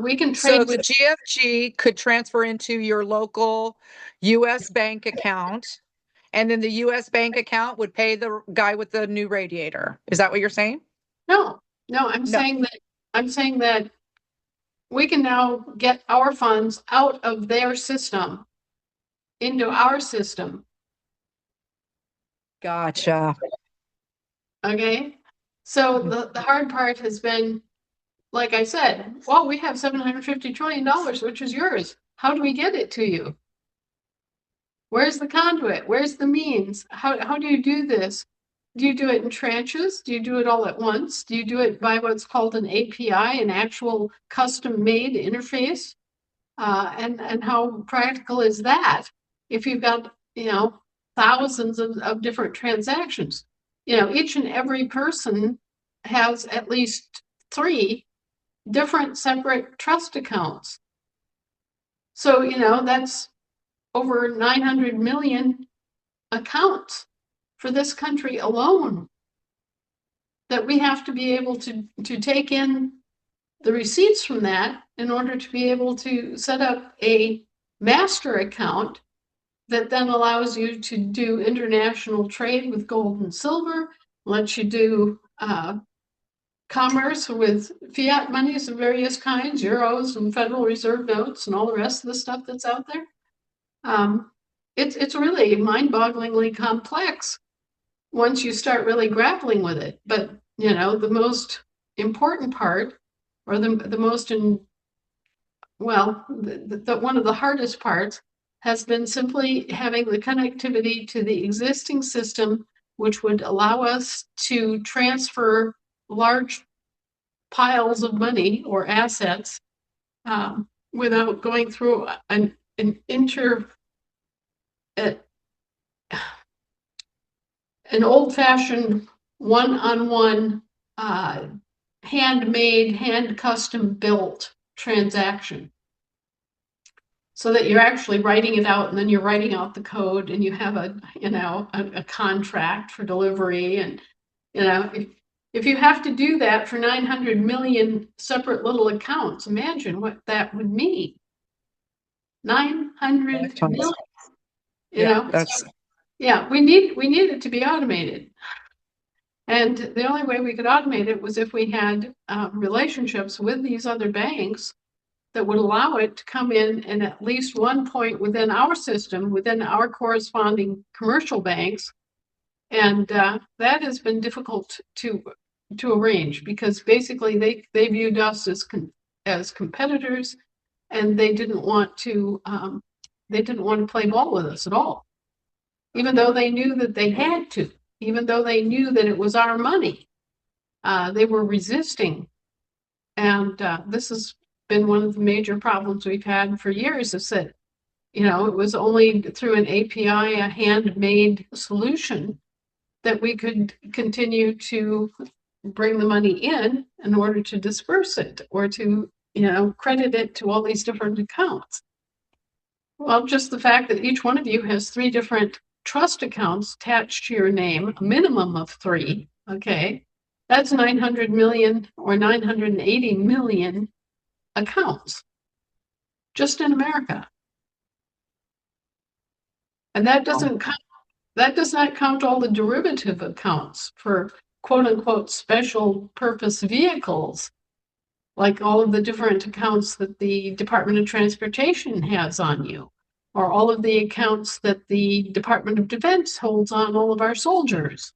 We can trade. So the GFG could transfer into your local US bank account, and then the US bank account would pay the guy with the new radiator. Is that what you're saying? No, I'm saying that we can now get our funds out of their system into our system. Gotcha. Okay. So the hard part has been, like I said, well, we have $750 trillion, which is yours. How do we get it to you? Where's the conduit? Where's the means? How do you do this? Do you do it in tranches? Do you do it all at once? Do you do it by what's called an API, an actual custom-made interface? And how practical is that if you've got, thousands of different transactions? Each and every person has at least 3 different separate trust accounts. So, that's over 900 million accounts for this country alone that we have to be able to take in the receipts from that in order to be able to set up a master account that then allows you to do international trade with gold and silver, lets you do commerce with fiat monies of various kinds, euros and Federal Reserve notes and all the rest of the stuff that's out there. It's really mind-bogglingly complex once you start really grappling with it. But, the most important part, or the most one of the hardest parts has been simply having the connectivity to the existing system, which would allow us to transfer large piles of money or assets without going through an old-fashioned one-on-one handmade, hand custom built transaction, so that you're actually writing it out and then you're writing out the code and you have a contract for delivery. And if you have to do that for 900 million separate little accounts, imagine what that would mean. 900 million. We need it to be automated. And the only way we could automate it was if we had relationships with these other banks that would allow it to come in and at least one point within our system, within our corresponding commercial banks. And that has been difficult to arrange, because basically they viewed us as competitors, and they didn't want to play ball with us at all, even though they knew that they had to. Even though they knew that it was our money, they were resisting. And this has been one of the major problems we've had for years, is that, it was only through an API, a handmade solution, that we could continue to bring the money in order to disperse it or to, credit it to all these different accounts. Well, just the fact that each one of you has 3 different trust accounts attached to your name, a minimum of 3, okay, that's 900 million or 980 million accounts just in America. And that does not count all the derivative accounts for quote unquote special purpose vehicles, like all of the different accounts that the Department of Transportation has on you, or all of the accounts that the Department of Defense holds on all of our soldiers.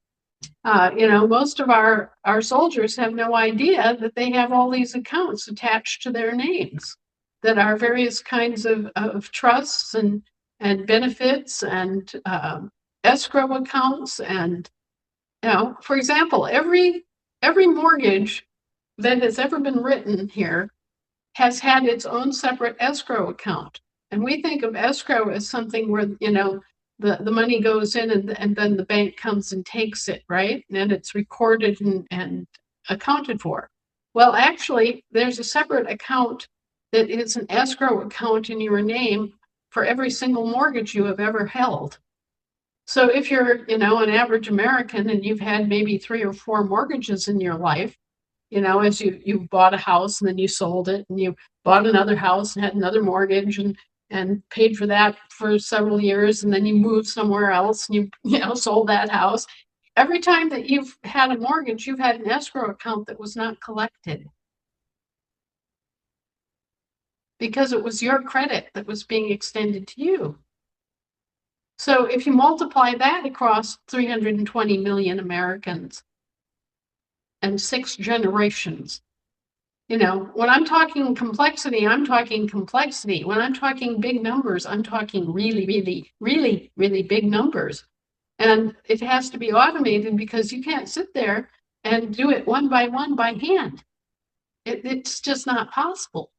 Most of our soldiers have no idea that they have all these accounts attached to their names that are various kinds of trusts and benefits and escrow accounts. And, for example, every mortgage that has ever been written here has had its own separate escrow account. And we think of escrow as something where, the money goes in and then the bank comes and takes it, right? And it's recorded and accounted for. Well, actually, there's a separate account that is an escrow account in your name for every single mortgage you have ever held. So if you're, an average American and you've had maybe 3 or 4 mortgages in your life, as you bought a house and then you sold it, and you bought another house and had another mortgage and paid for that for several years, and then you moved somewhere else and you sold that house. Every time that you've had a mortgage, you've had an escrow account that was not collected because it was your credit that was being extended to you. So if you multiply that across 320 million Americans and 6 generations, when I'm talking complexity, I'm talking complexity. When I'm talking big numbers, I'm talking really, really, really, really big numbers. And it has to be automated because you can't sit there and do it one by hand. It's just not possible.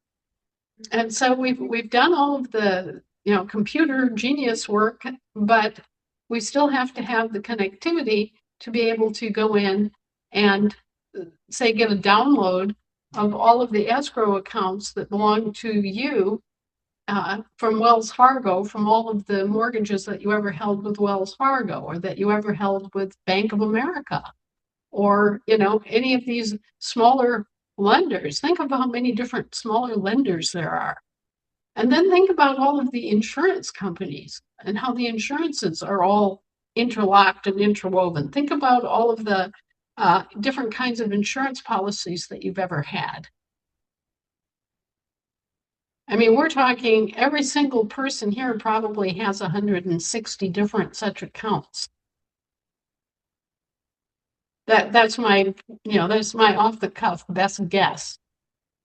And so we've done all of the computer genius work, but we still have to have the connectivity to be able to go in and say get a download of all of the escrow accounts that belong to you from Wells Fargo, from all of the mortgages that you ever held with Wells Fargo, or that you ever held with Bank of America, or any of these smaller lenders. Think of how many different smaller lenders there are. And then think about all of the insurance companies and how the insurances are all interlocked and interwoven. Think about all of the different kinds of insurance policies that you've ever had. I mean, we're talking every single person here probably has 160 different such accounts. That's my off the cuff best guess,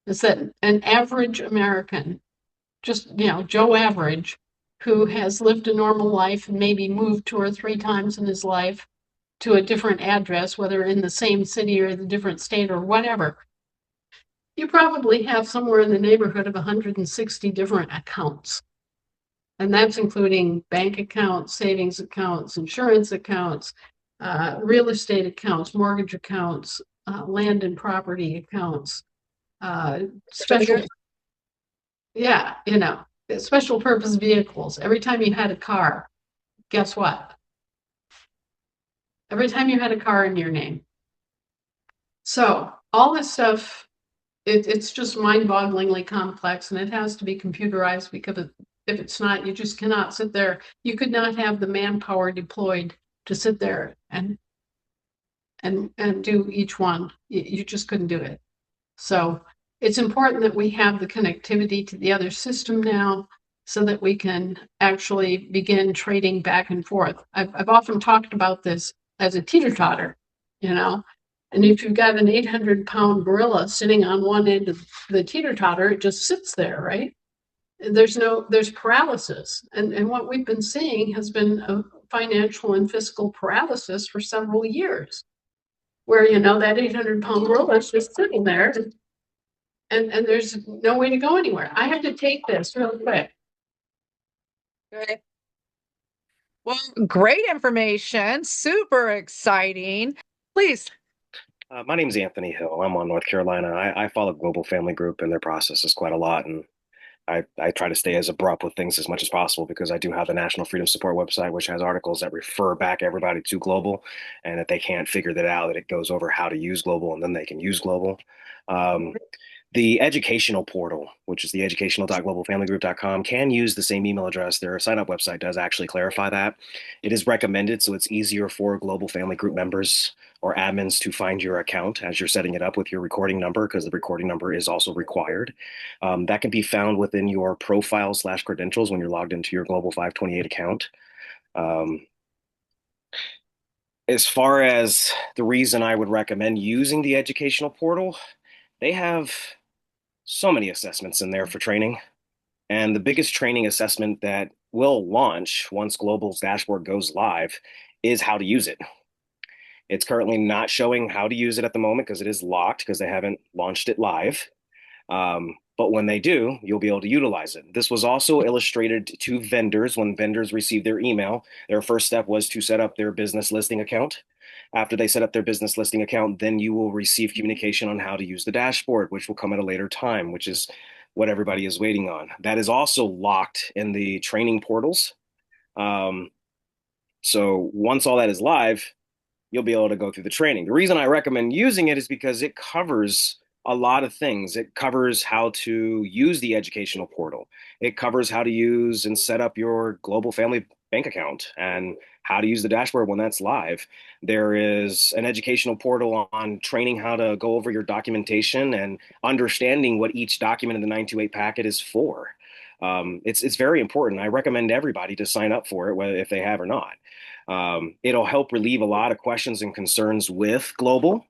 is that an average American, just Joe Average, who has lived a normal life and maybe moved 2 or 3 times in his life to a different address, whether in the same city or the different state or whatever, you probably have somewhere in the neighborhood of 160 different accounts. And that's including bank accounts, savings accounts, insurance accounts, real estate accounts, mortgage accounts, land and property accounts, special purpose vehicles. Every time you had a car, guess what? Every time you had a car in your name. So all this stuff, it's just mind-bogglingly complex, and it has to be computerized, because if it's not, you just cannot sit there. You could not have the manpower deployed to sit there and do each one. You just couldn't do it. So it's important that we have the connectivity to the other system now, so that we can actually begin trading back and forth. I've often talked about this as a teeter-totter, and if you've got an 800-pound gorilla sitting on one end of the teeter-totter, it just sits there, right? There's paralysis. And what we've been seeing has been a financial and fiscal paralysis for several years, where, that 800-pound gorilla is just sitting there and there's no way to go anywhere. I have to take this real quick. Okay. Well, great information. Super exciting. Please. My name is Anthony Hill. I'm on North Carolina. I follow Global Family Group and their processes quite a lot. And I try to stay as abrupt with things as much as possible, because I do have the National Freedom Support website, which has articles that refer back everybody to Global, and if they can't figure that out, that it goes over how to use Global, and then they can use Global. The educational portal, which is the educational.globalfamilygroup.com, can use the same email address. Their sign-up website does actually clarify that. It is recommended, so it's easier for Global Family Group members or admins to find your account as you're setting it up with your recording number, because the recording number is also required. That can be found within your profile/credentials when you're logged into your Global 528 account. As far as the reason I would recommend using the educational portal, they have so many assessments in there for training. And the biggest training assessment that will launch once Global's dashboard goes live is how to use it. It's currently not showing how to use it at the moment because it is locked because they haven't launched it live. But when they do, you'll be able to utilize it. This was also illustrated to vendors. When vendors receive their email, their first step was to set up their business listing account. After they set up their business listing account, then you will receive communication on how to use the dashboard, which will come at a later time, which is what everybody is waiting on. That is also locked in the training portals. So once all that is live, you'll be able to go through the training. The reason I recommend using it is because it covers a lot of things. It covers how to use the educational portal. It covers how to use and set up your global family bank account and how to use the dashboard when that's live. There is an educational portal on training how to go over your documentation and understanding what each document in the 928 packet is for. It's very important. I recommend everybody to sign up for it, whether if they have or not. It'll help relieve a lot of questions and concerns with Global.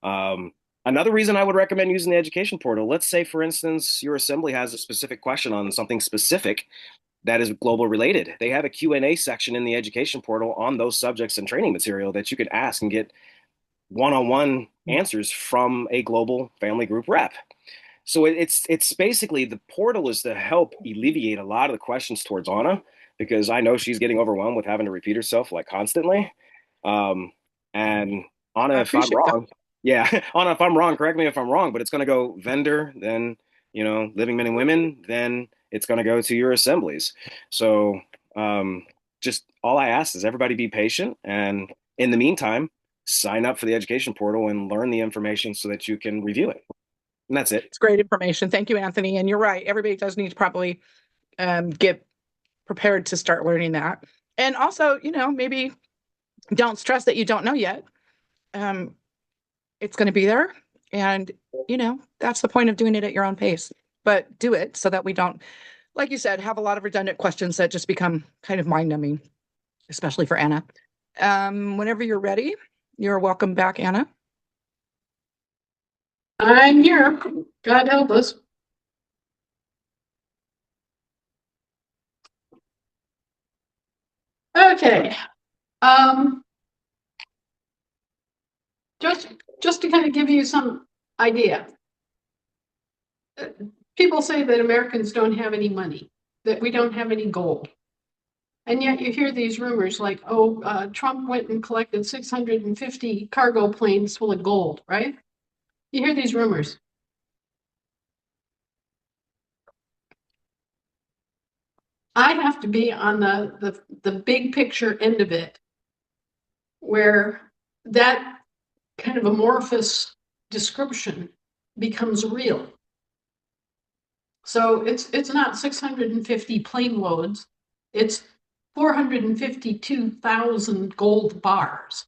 Another reason I would recommend using the education portal, let's say, for instance, your assembly has a specific question on something specific that is Global related. They have a Q&A section in the education portal on those subjects and training material that you could ask and get one-on-one answers from a Global family group rep. So it's basically, the portal is to help alleviate a lot of the questions towards Anna, because I know she's getting overwhelmed with having to repeat herself like constantly. And Anna, if I'm wrong, Anna, if I'm wrong, correct me if I'm wrong, but it's going to go vendor, then, living men and women, then it's going to go to your assemblies. So just all I ask is everybody be patient. And in the meantime, sign up for the education portal and learn the information so that you can review it. And that's it. It's great information. Thank you, Anthony. And you're right. Everybody does need to probably get prepared to start learning that. And also, maybe don't stress that you don't know yet. It's going to be there. And, that's the point of doing it at your own pace. But do it so that we don't, like you said, have a lot of redundant questions that just become kind of mind-numbing, especially for Anna. Whenever you're ready, you're welcome back, Anna. I'm here. God help us. Okay. Just to kind of give you some idea. People say that Americans don't have any money, that we don't have any gold. And yet you hear these rumors like, Trump went and collected 650 cargo planes full of gold, right? You hear these rumors. I have to be on the big picture end of it, where that kind of amorphous description becomes real. So it's not 650 plane loads, it's 452,000 gold bars.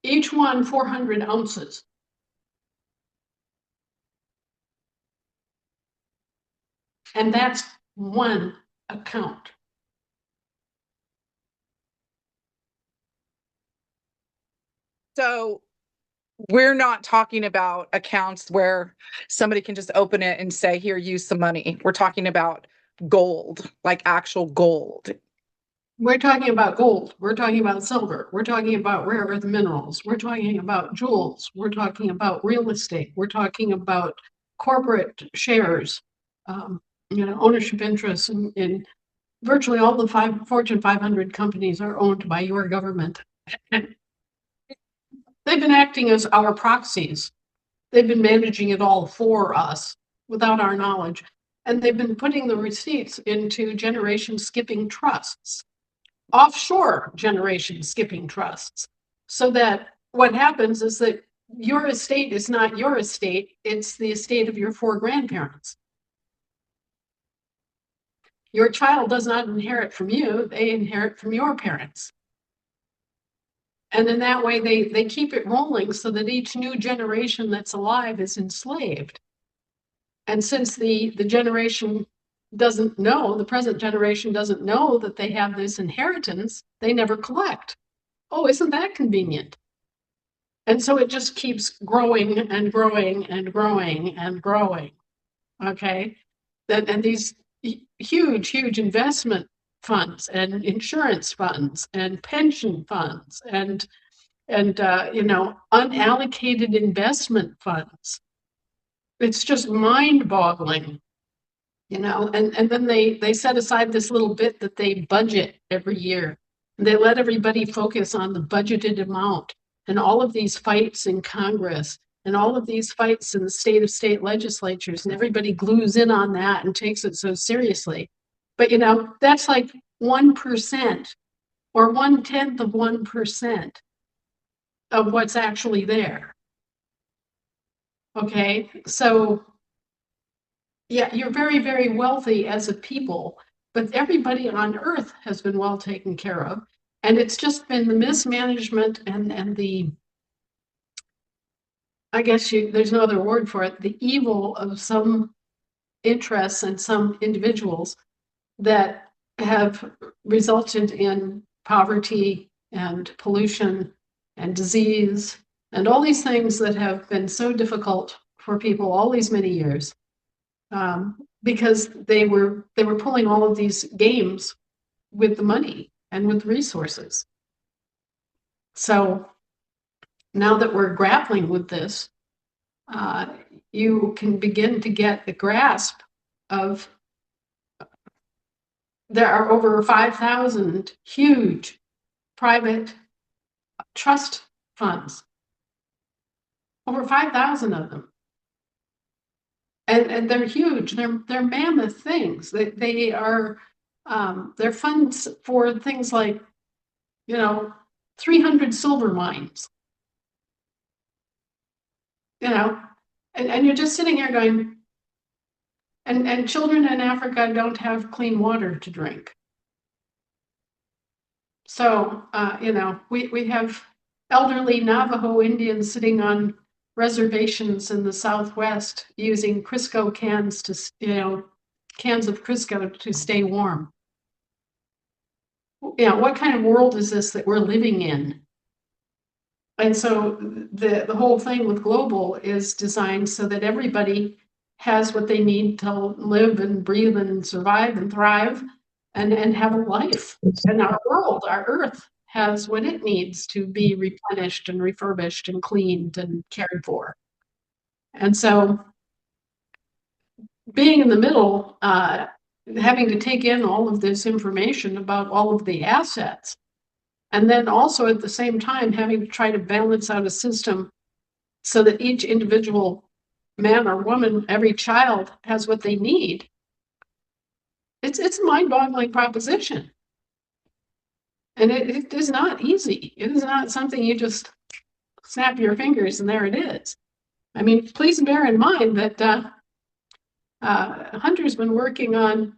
Each one 400 ounces. And that's one account. So we're not talking about accounts where somebody can just open it and say, here, use some money. We're talking about gold, like actual gold. We're talking about gold. We're talking about silver. We're talking about rare earth minerals. We're talking about jewels. We're talking about real estate. We're talking about corporate shares, ownership interests in virtually all the Fortune 500 companies are owned by your government. They've been acting as our proxies. They've been managing it all for us without our knowledge. And they've been putting the receipts into generation skipping trusts, offshore generation skipping trusts, so that what happens is that your estate is not your estate, it's the estate of your 4 grandparents. Your child does not inherit from you, they inherit from your parents. And in that way, they keep it rolling so that each new generation that's alive is enslaved. And since the generation doesn't know, the present generation doesn't know that they have this inheritance, they never collect. Oh, isn't that convenient? And so it just keeps growing and growing and growing and growing. Okay. And these huge investment funds and insurance funds and pension funds and unallocated investment funds. It's just mind-boggling, and then they set aside this little bit that they budget every year. They let everybody focus on the budgeted amount, and all of these fights in Congress and all of these fights in the state legislatures, and everybody glues in on that and takes it so seriously. But that's like 1% or 1/10 of 1% of what's actually there. Okay, so yeah, you're very, very wealthy as a people, but everybody on Earth has been well taken care of. And it's just been the mismanagement and the, I guess there's no other word for it, the evil of some interests and some individuals that have resulted in poverty and pollution and disease and all these things that have been so difficult for people all these many years. Because they were pulling all of these games with the money and with resources. So now that we're grappling with this, you can begin to get a grasp of, there are over 5,000 huge private trust funds, over 5,000 of them. And they're huge. They're mammoth things. They are they're funds for things like 300 silver mines. And you're just sitting here going, and children in Africa don't have clean water to drink. So we have elderly Navajo Indians sitting on reservations in the Southwest using Crisco cans cans of Crisco to stay warm. What kind of world is this that we're living in? And so the whole thing with global is designed so that everybody has what they need to live and breathe and survive and thrive and have a life. And our world, our Earth, has what it needs to be replenished and refurbished and cleaned and cared for. And so being in the middle, having to take in all of this information about all of the assets, and then also at the same time having to try to balance out a system so that each individual man or woman, every child has what they need. It's a mind-boggling proposition. And it is not easy. It is not something you just snap your fingers and there it is. I mean, please bear in mind that Hunter's been working on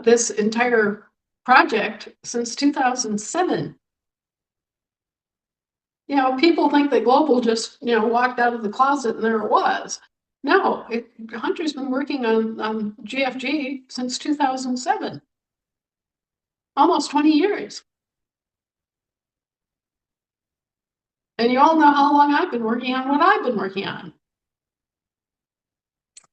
this entire project since 2007. People think that Global just, walked out of the closet and there it was. No, Hunter's been working on GFG since 2007. Almost 20 years. And you all know how long I've been working on what I've been working on.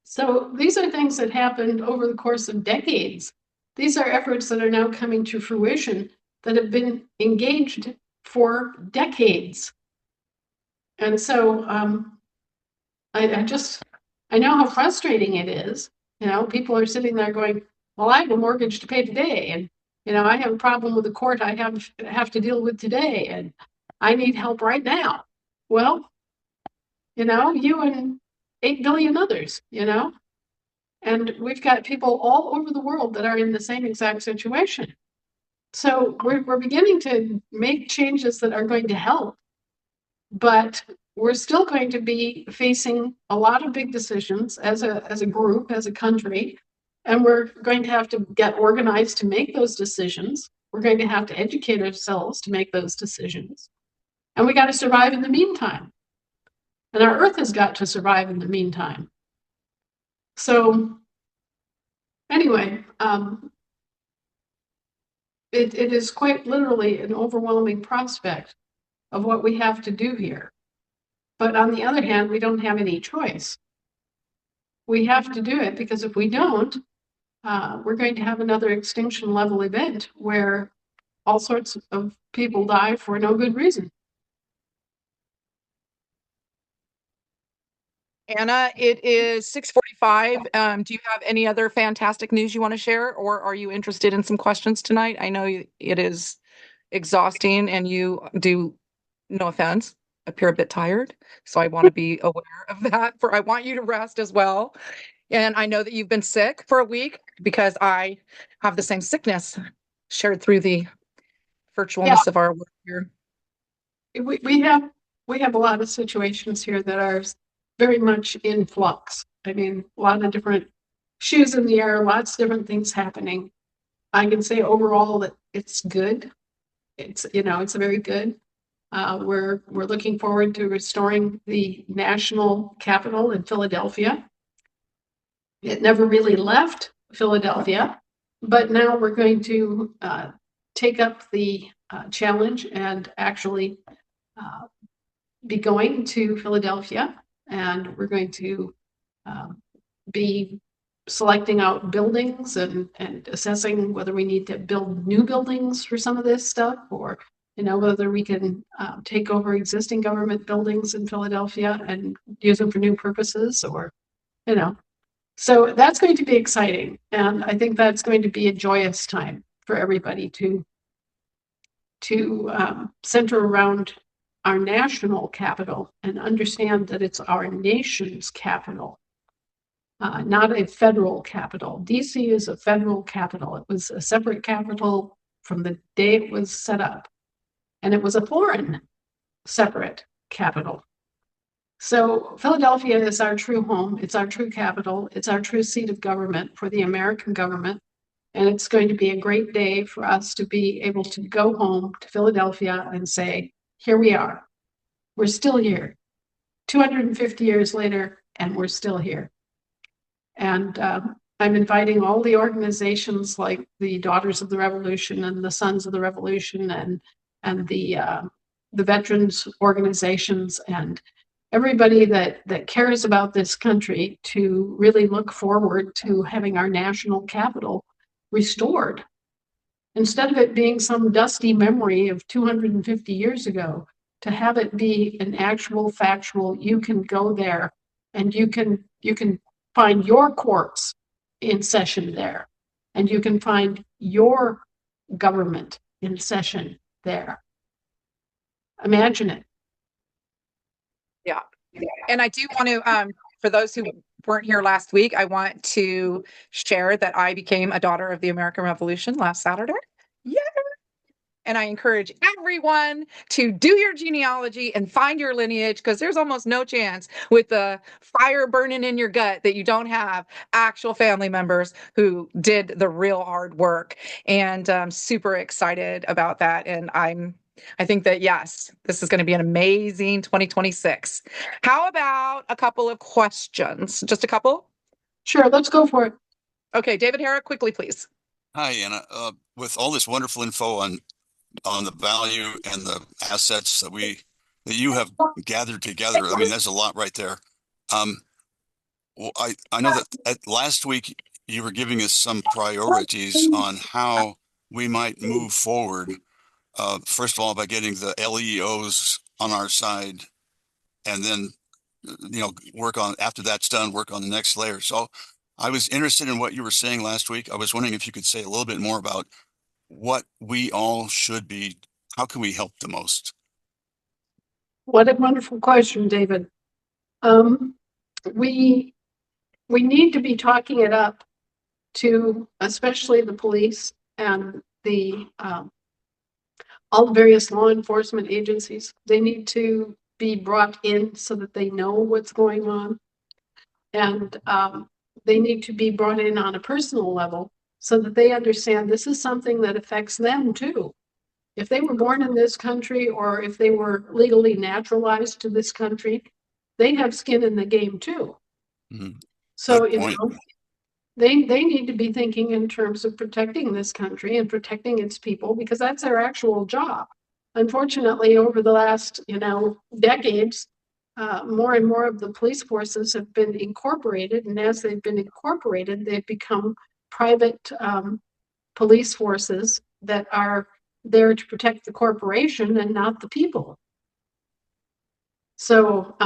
So these are things that happened over the course of decades. These are efforts that are now coming to fruition that have been engaged for decades. And so I know how frustrating it is. People are sitting there going, well, I have a mortgage to pay today. And I have a problem with the court I have to deal with today, and I need help right now. Well, you and 8 billion others, and we've got people all over the world that are in the same exact situation. So we're beginning to make changes that are going to help, but we're still going to be facing a lot of big decisions as a group, as a country. And we're going to have to get organized to make those decisions. We're going to have to educate ourselves to make those decisions. And we got to survive in the meantime. And our Earth has got to survive in the meantime. So anyway, it is quite literally an overwhelming prospect of what we have to do here. But on the other hand, we don't have any choice. we have to do it, because if we don't, we're going to have another extinction level event where all sorts of people die for no good reason. Anna, it is 6:45. Do you have any other fantastic news you want to share, or are you interested in some questions tonight? I know it is exhausting and you do, no offense, appear a bit tired. So I want to be aware of that. I want you to rest as well. And I know that you've been sick for a week, because I have the same sickness shared through the virtualness of our work here. We have a lot of situations here that are very much in flux. I mean, a lot of different shoes in the air, lots of different things happening. I can say overall that it's good. It's very good. We're looking forward to restoring the national capital in Philadelphia. It never really left Philadelphia, but now we're going to take up the challenge and actually be going to Philadelphia, and we're going to be selecting out buildings and assessing whether we need to build new buildings for some of this stuff, or whether we can take over existing government buildings in Philadelphia and use them for new purposes, or so that's going to be exciting, and I think that's going to be a joyous time for everybody to center around our national capital and understand that it's our nation's capital, not a federal capital. DC is a federal capital. It was a separate capital from the day it was set up, and it was a foreign separate capital. So Philadelphia is our true home. It's our true capital. It's our true seat of government for the American government. And it's going to be a great day for us to be able to go home to Philadelphia and say, here we are. We're still here. 250 years later, and we're still here. And I'm inviting all the organizations like the Daughters of the Revolution and the Sons of the Revolution and the veterans organizations and everybody that cares about this country to really look forward to having our national capital restored. Instead of it being some dusty memory of 250 years ago, to have it be an actual factual, you can go there and you can find your courts in session there, and you can find your government in session there. Imagine it. Yeah. And I do want to, for those who weren't here last week, I want to share that I became a Daughter of the American Revolution last Saturday. Yeah. And I encourage everyone to do your genealogy and find your lineage, because there's almost no chance with the fire burning in your gut that you don't have actual family members who did the real hard work. And I'm super excited about that. And I think that, yes, this is going to be an amazing 2026. How about a couple of questions? Just a couple? Sure, let's go for it. Okay, David Hara, quickly, please. Hi, Anna. With all this wonderful info on the value and the assets that you have gathered together, I mean, there's a lot right there. Well, I know that last week you were giving us some priorities on how we might move forward. First of all, by getting the LEOs on our side, and then, after that's done, work on the next layer. So I was interested in what you were saying last week. I was wondering if you could say a little bit more about what we all should be, how can we help the most? What a wonderful question, David. We need to be talking it up to especially the police and the all the various law enforcement agencies. They need to be brought in so that they know what's going on. And they need to be brought in on a personal level so that they understand this is something that affects them too. If they were born in this country, or if they were legally naturalized to this country, they have skin in the game too. Mm-hmm. So, they need to be thinking in terms of protecting this country and protecting its people, because that's their actual job. Unfortunately, over the last, decades, more and more of the police forces have been incorporated, and as they've been incorporated, they've become private police forces that are there to protect the corporation and not the people. So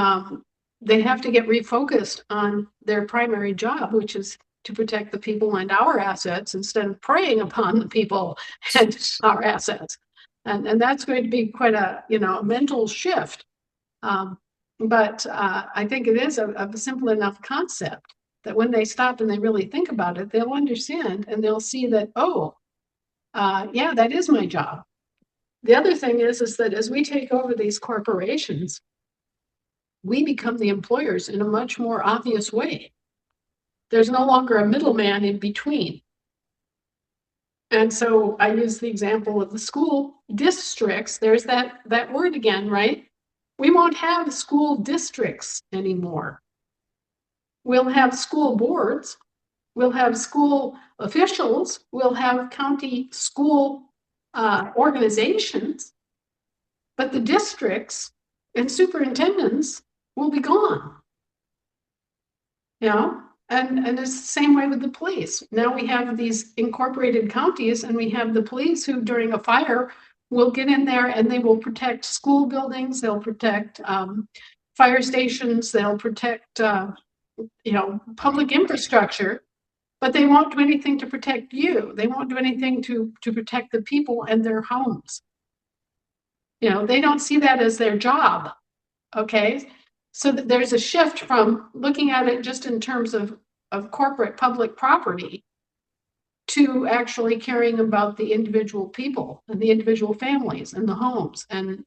they have to get refocused on their primary job, which is to protect the people and our assets instead of preying upon the people and our assets. And that's going to be quite a, a mental shift. But I think it is a simple enough concept that when they stop and they really think about it, they'll understand and they'll see that, oh, yeah, that is my job. The other thing is that as we take over these corporations, we become the employers in a much more obvious way. There's no longer a middleman in between. And so I use the example of the school districts. There's that word again, right? We won't have school districts anymore. We'll have school boards. We'll have school officials. We'll have county school organizations. But the districts and superintendents will be gone. And it's the same way with the police. Now we have these incorporated counties, and we have the police who, during a fire, will get in there and they will protect school buildings, they'll protect fire stations, they'll protect public infrastructure, but they won't do anything to protect you. They won't do anything to protect the people and their homes. They don't see that as their job. Okay, so there's a shift from looking at it just in terms of corporate public property to actually caring about the individual people and the individual families and the homes and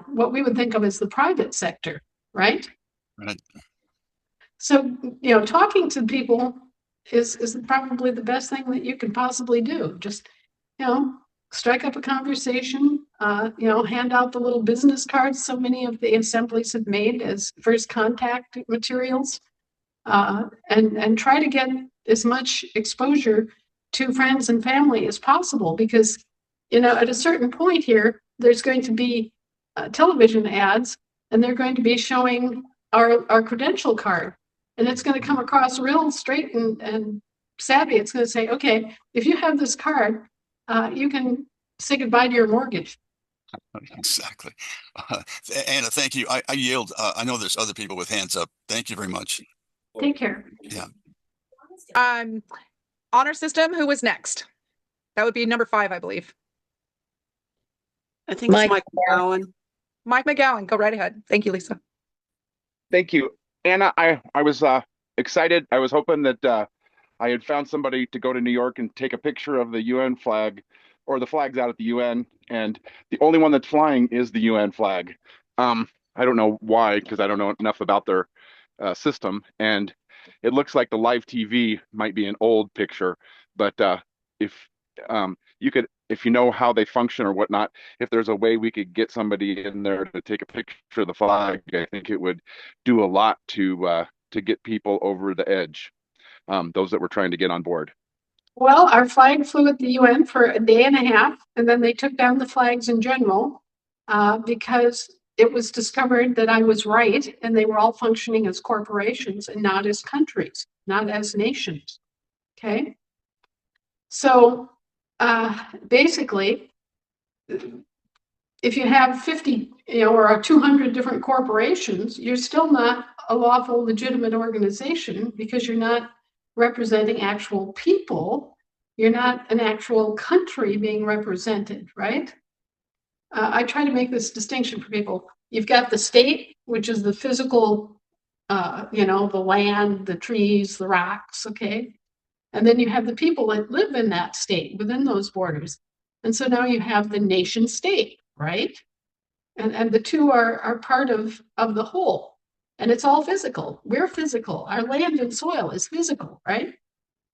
what we would think of as the private sector, right? Right. So talking to people is probably the best thing that you can possibly do. Just strike up a conversation, hand out the little business cards so many of the assemblies have made as first contact materials, and try to get as much exposure to friends and family as possible, because at a certain point here, there's going to be television ads, and they're going to be showing our credential card, and it's going to come across real straight and savvy. It's going to say, okay, if you have this card, you can say goodbye to your mortgage. Exactly. Anna, thank you. I yield. I know there's other people with hands up. Thank you very much. Take care. Yeah. Honor system, who was next? That would be number 5, I believe. I think it's Mike McGowan. Mike McGowan, go right ahead. Thank you, Lisa. Thank you. Anna, I was excited. I was hoping that I had found somebody to go to New York and take a picture of the UN flag, or the flags out at the UN, and the only one that's flying is the UN flag. I don't know why, because I don't know enough about their system, and it looks like the live TV might be an old picture, but if you could, if you know how they function or whatnot, if there's a way we could get somebody in there to take a picture of the flag, I think it would do a lot to get people over the edge, those that were trying to get on board. Well, our flag flew at the UN for a day and a half, and then they took down the flags in general because it was discovered that I was right, and they were all functioning as corporations and not as countries, not as nations. Okay. So basically, if you have 50, or 200 different corporations, you're still not a lawful, legitimate organization because you're not representing actual people. You're not an actual country being represented, right? I try to make this distinction for people. You've got the state, which is the physical, the land, the trees, the rocks, okay? And then you have the people that live in that state within those borders. And so now you have the nation state, right? And the two are part of the whole. And it's all physical. We're physical. Our land and soil is physical, right?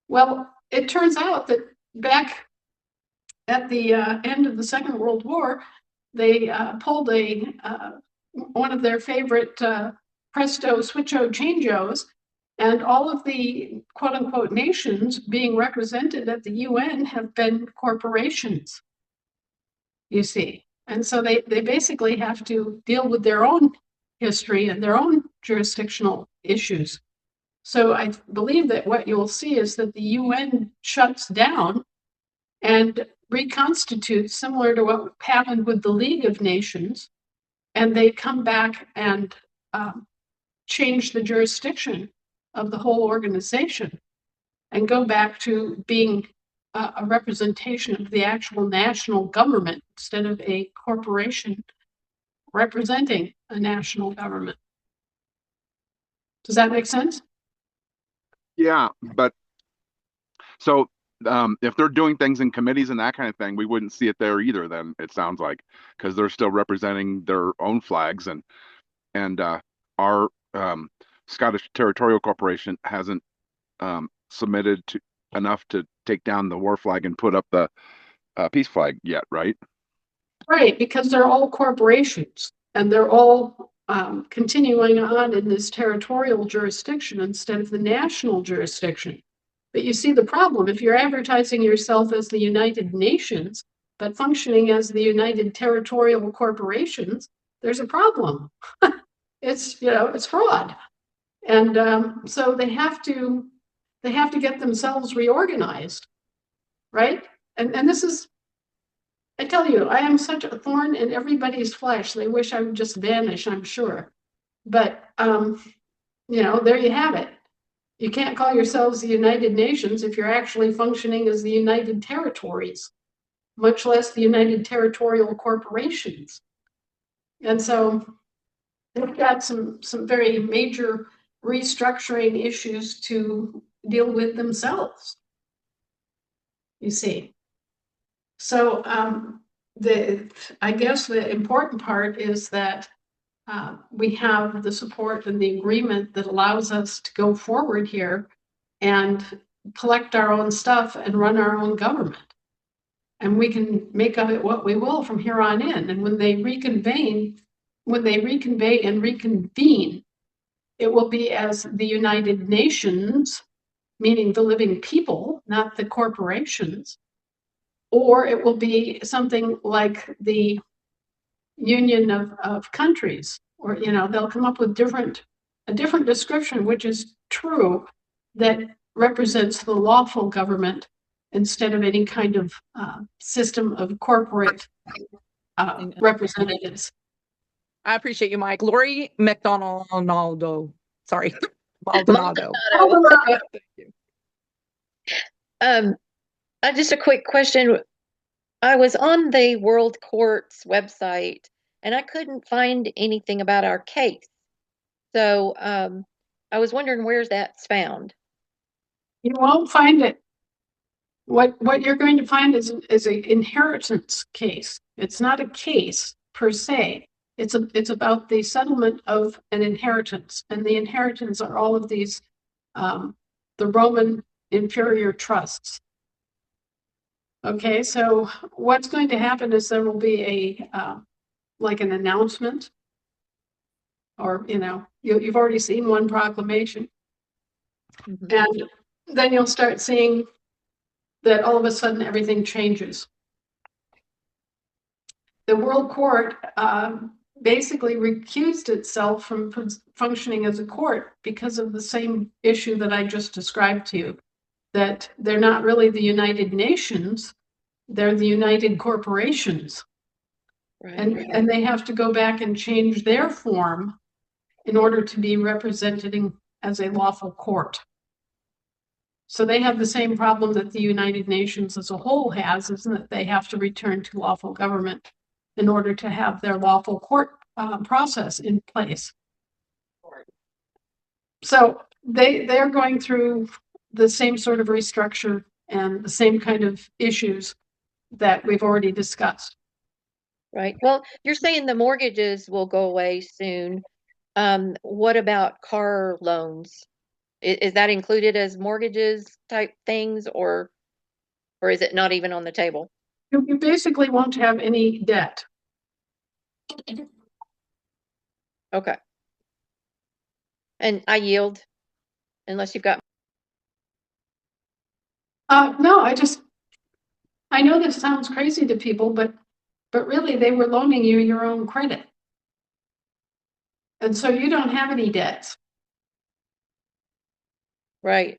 Well, it turns out that back at the end of the Second World War, they pulled one of their favorite presto, switcho, changos, and all of the quote unquote nations being represented at the UN have been corporations, you see. And so they basically have to deal with their own history and their own jurisdictional issues. So I believe that what you'll see is that the UN shuts down and reconstitutes, similar to what happened with the League of Nations, and they come back and change the jurisdiction of the whole organization and go back to being a representation of the actual national government instead of a corporation representing a national government. Does that make sense? Yeah, but so if they're doing things in committees and that kind of thing, we wouldn't see it there either. Then it sounds like, because they're still representing their own flags, and our Scottish Territorial Corporation hasn't submitted to enough to take down the war flag and put up the peace flag yet, right? Right, because they're all corporations and they're all continuing on in this territorial jurisdiction instead of the national jurisdiction. But you see the problem. If you're advertising yourself as the United Nations, but functioning as the United Territorial Corporations, there's a problem. It's fraud. And so they have to get themselves reorganized, right? And this is, I tell you, I am such a thorn in everybody's flesh. They wish I would just vanish, I'm sure. But, there you have it. You can't call yourselves the United Nations if you're actually functioning as the United Territories, much less the United Territorial Corporations. And so they've got some very major restructuring issues to deal with themselves, you see. So I guess the important part is that we have the support and the agreement that allows us to go forward here and collect our own stuff and run our own government. And we can make of it what we will from here on in. And when they reconvene and reconvene, it will be as the United Nations, meaning the living people, not the corporations, or it will be something like the Union of Countries, or they'll come up with a different description, which is true, that represents the lawful government instead of any kind of system of corporate representatives. I appreciate you, Mike. Lori McDonald. Sorry, Maldonado. Thank you. Just a quick question. I was on the World Court's website and I couldn't find anything about our case. So I was wondering where that's found. You won't find it. What you're going to find is an inheritance case. It's not a case per se. It's about the settlement of an inheritance, and the inheritance are all of these the Roman inferior trusts. Okay, so what's going to happen is there will be like an announcement, or you've already seen one proclamation, and then you'll start seeing that all of a sudden everything changes. The World Court basically recused itself from functioning as a court because of the same issue that I just described to you, that they're not really the United Nations, they're the United Corporations. Right. And they have to go back and change their form in order to be represented as a lawful court. So they have the same problem that the United Nations as a whole has, is that they have to return to lawful government in order to have their lawful court process in place. So they're going through the same sort of restructure and the same kind of issues that we've already discussed. Right. Well, you're saying the mortgages will go away soon. What about car loans? Is that included as mortgages type things, or is it not even on the table? You basically won't have any debt. Okay. And I yield, unless you've got. No, I know this sounds crazy to people, but really they were loaning you your own credit. And so you don't have any debts. Right.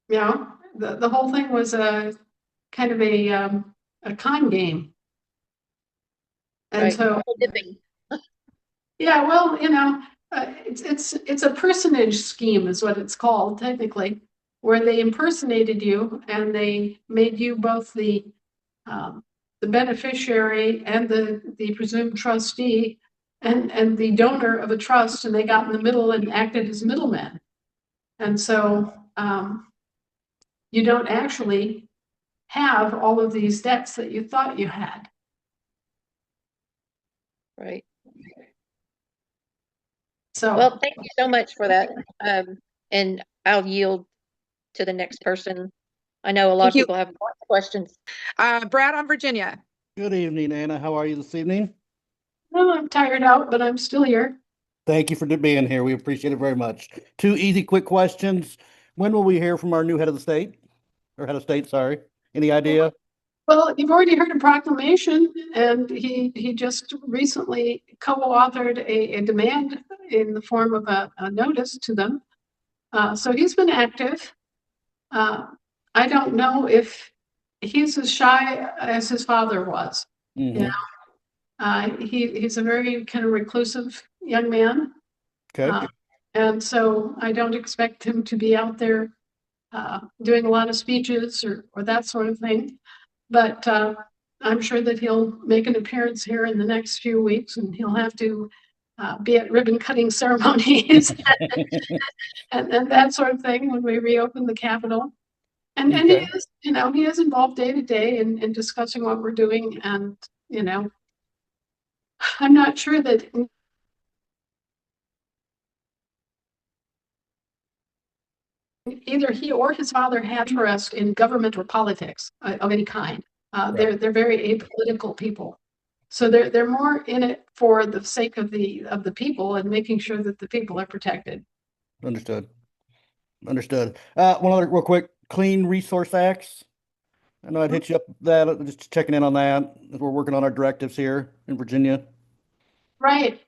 You know, the whole thing was a kind of a con game. And Right. so, Dipping. yeah, well, you know, it's a personage scheme is what it's called technically, where they impersonated you and they made you both the beneficiary and the presumed trustee and the donor of a trust, and they got in the middle and acted as middlemen. And so you don't actually have all of these debts that you thought you had. Right. So, well, thank you so much for that. And I'll yield to the next person. I know a lot of people have lots of questions. Brad on Virginia. Good evening, Anna. How are you this evening? well, I'm tired out, but I'm still here. Thank you for being here. We appreciate it very much. Two easy, quick questions. When will we hear from our new head of the state? Or head of state, sorry. Any idea? Well, you've already heard a proclamation, and he just recently co-authored a demand in the form of a notice to them. So he's been active. I don't know if he's as shy as his father was. Mm-hmm. You know, he's a very kind of reclusive young man. Okay. And so I don't expect him to be out there doing a lot of speeches or that sort of thing. But I'm sure that he'll make an appearance here in the next few weeks, and he'll have to be at ribbon cutting ceremonies and that sort of thing when we reopen the Capitol. And he is, you know, he is involved day to day in discussing what we're doing. And, you know, I'm not sure that either he or his father had interest in government or politics of any kind. They're very apolitical people. So they're more in it for the sake of the people and making sure that the people are protected. Understood. Understood. One other real quick, Clean Resource Acts. I know I'd hit you up that, just checking in on that as we're working on our directives here in Virginia. Right.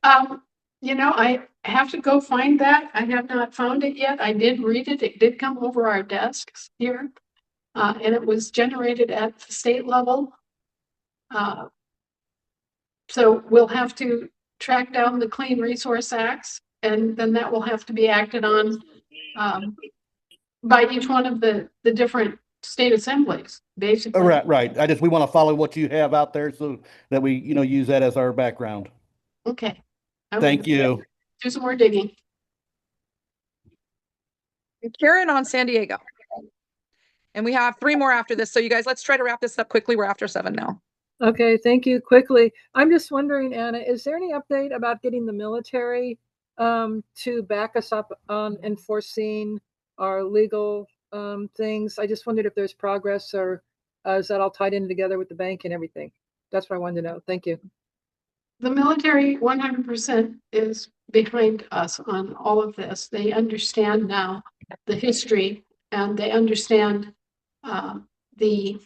You know, I have to go find that. I have not found it yet. I did read it. It did come over our desks here. And it was generated at the state level. So we'll have to track down the Clean Resource Acts, and then that will have to be acted on by each one of the different state assemblies, basically. Right. We want to follow what you have out there so that we, use that as our background. Okay. Thank you. Do some more digging. Karen on San Diego. And we have 3 more after this. So you guys, let's try to wrap this up quickly. We're after 7 now. Okay, thank you. Quickly, I'm just wondering, Anna, is there any update about getting the military to back us up on enforcing our legal things? I just wondered if there's progress, or is that all tied in together with the bank and everything? That's what I wanted to know. Thank you. The military 100% is behind us on all of this. They understand now the history, and they understand the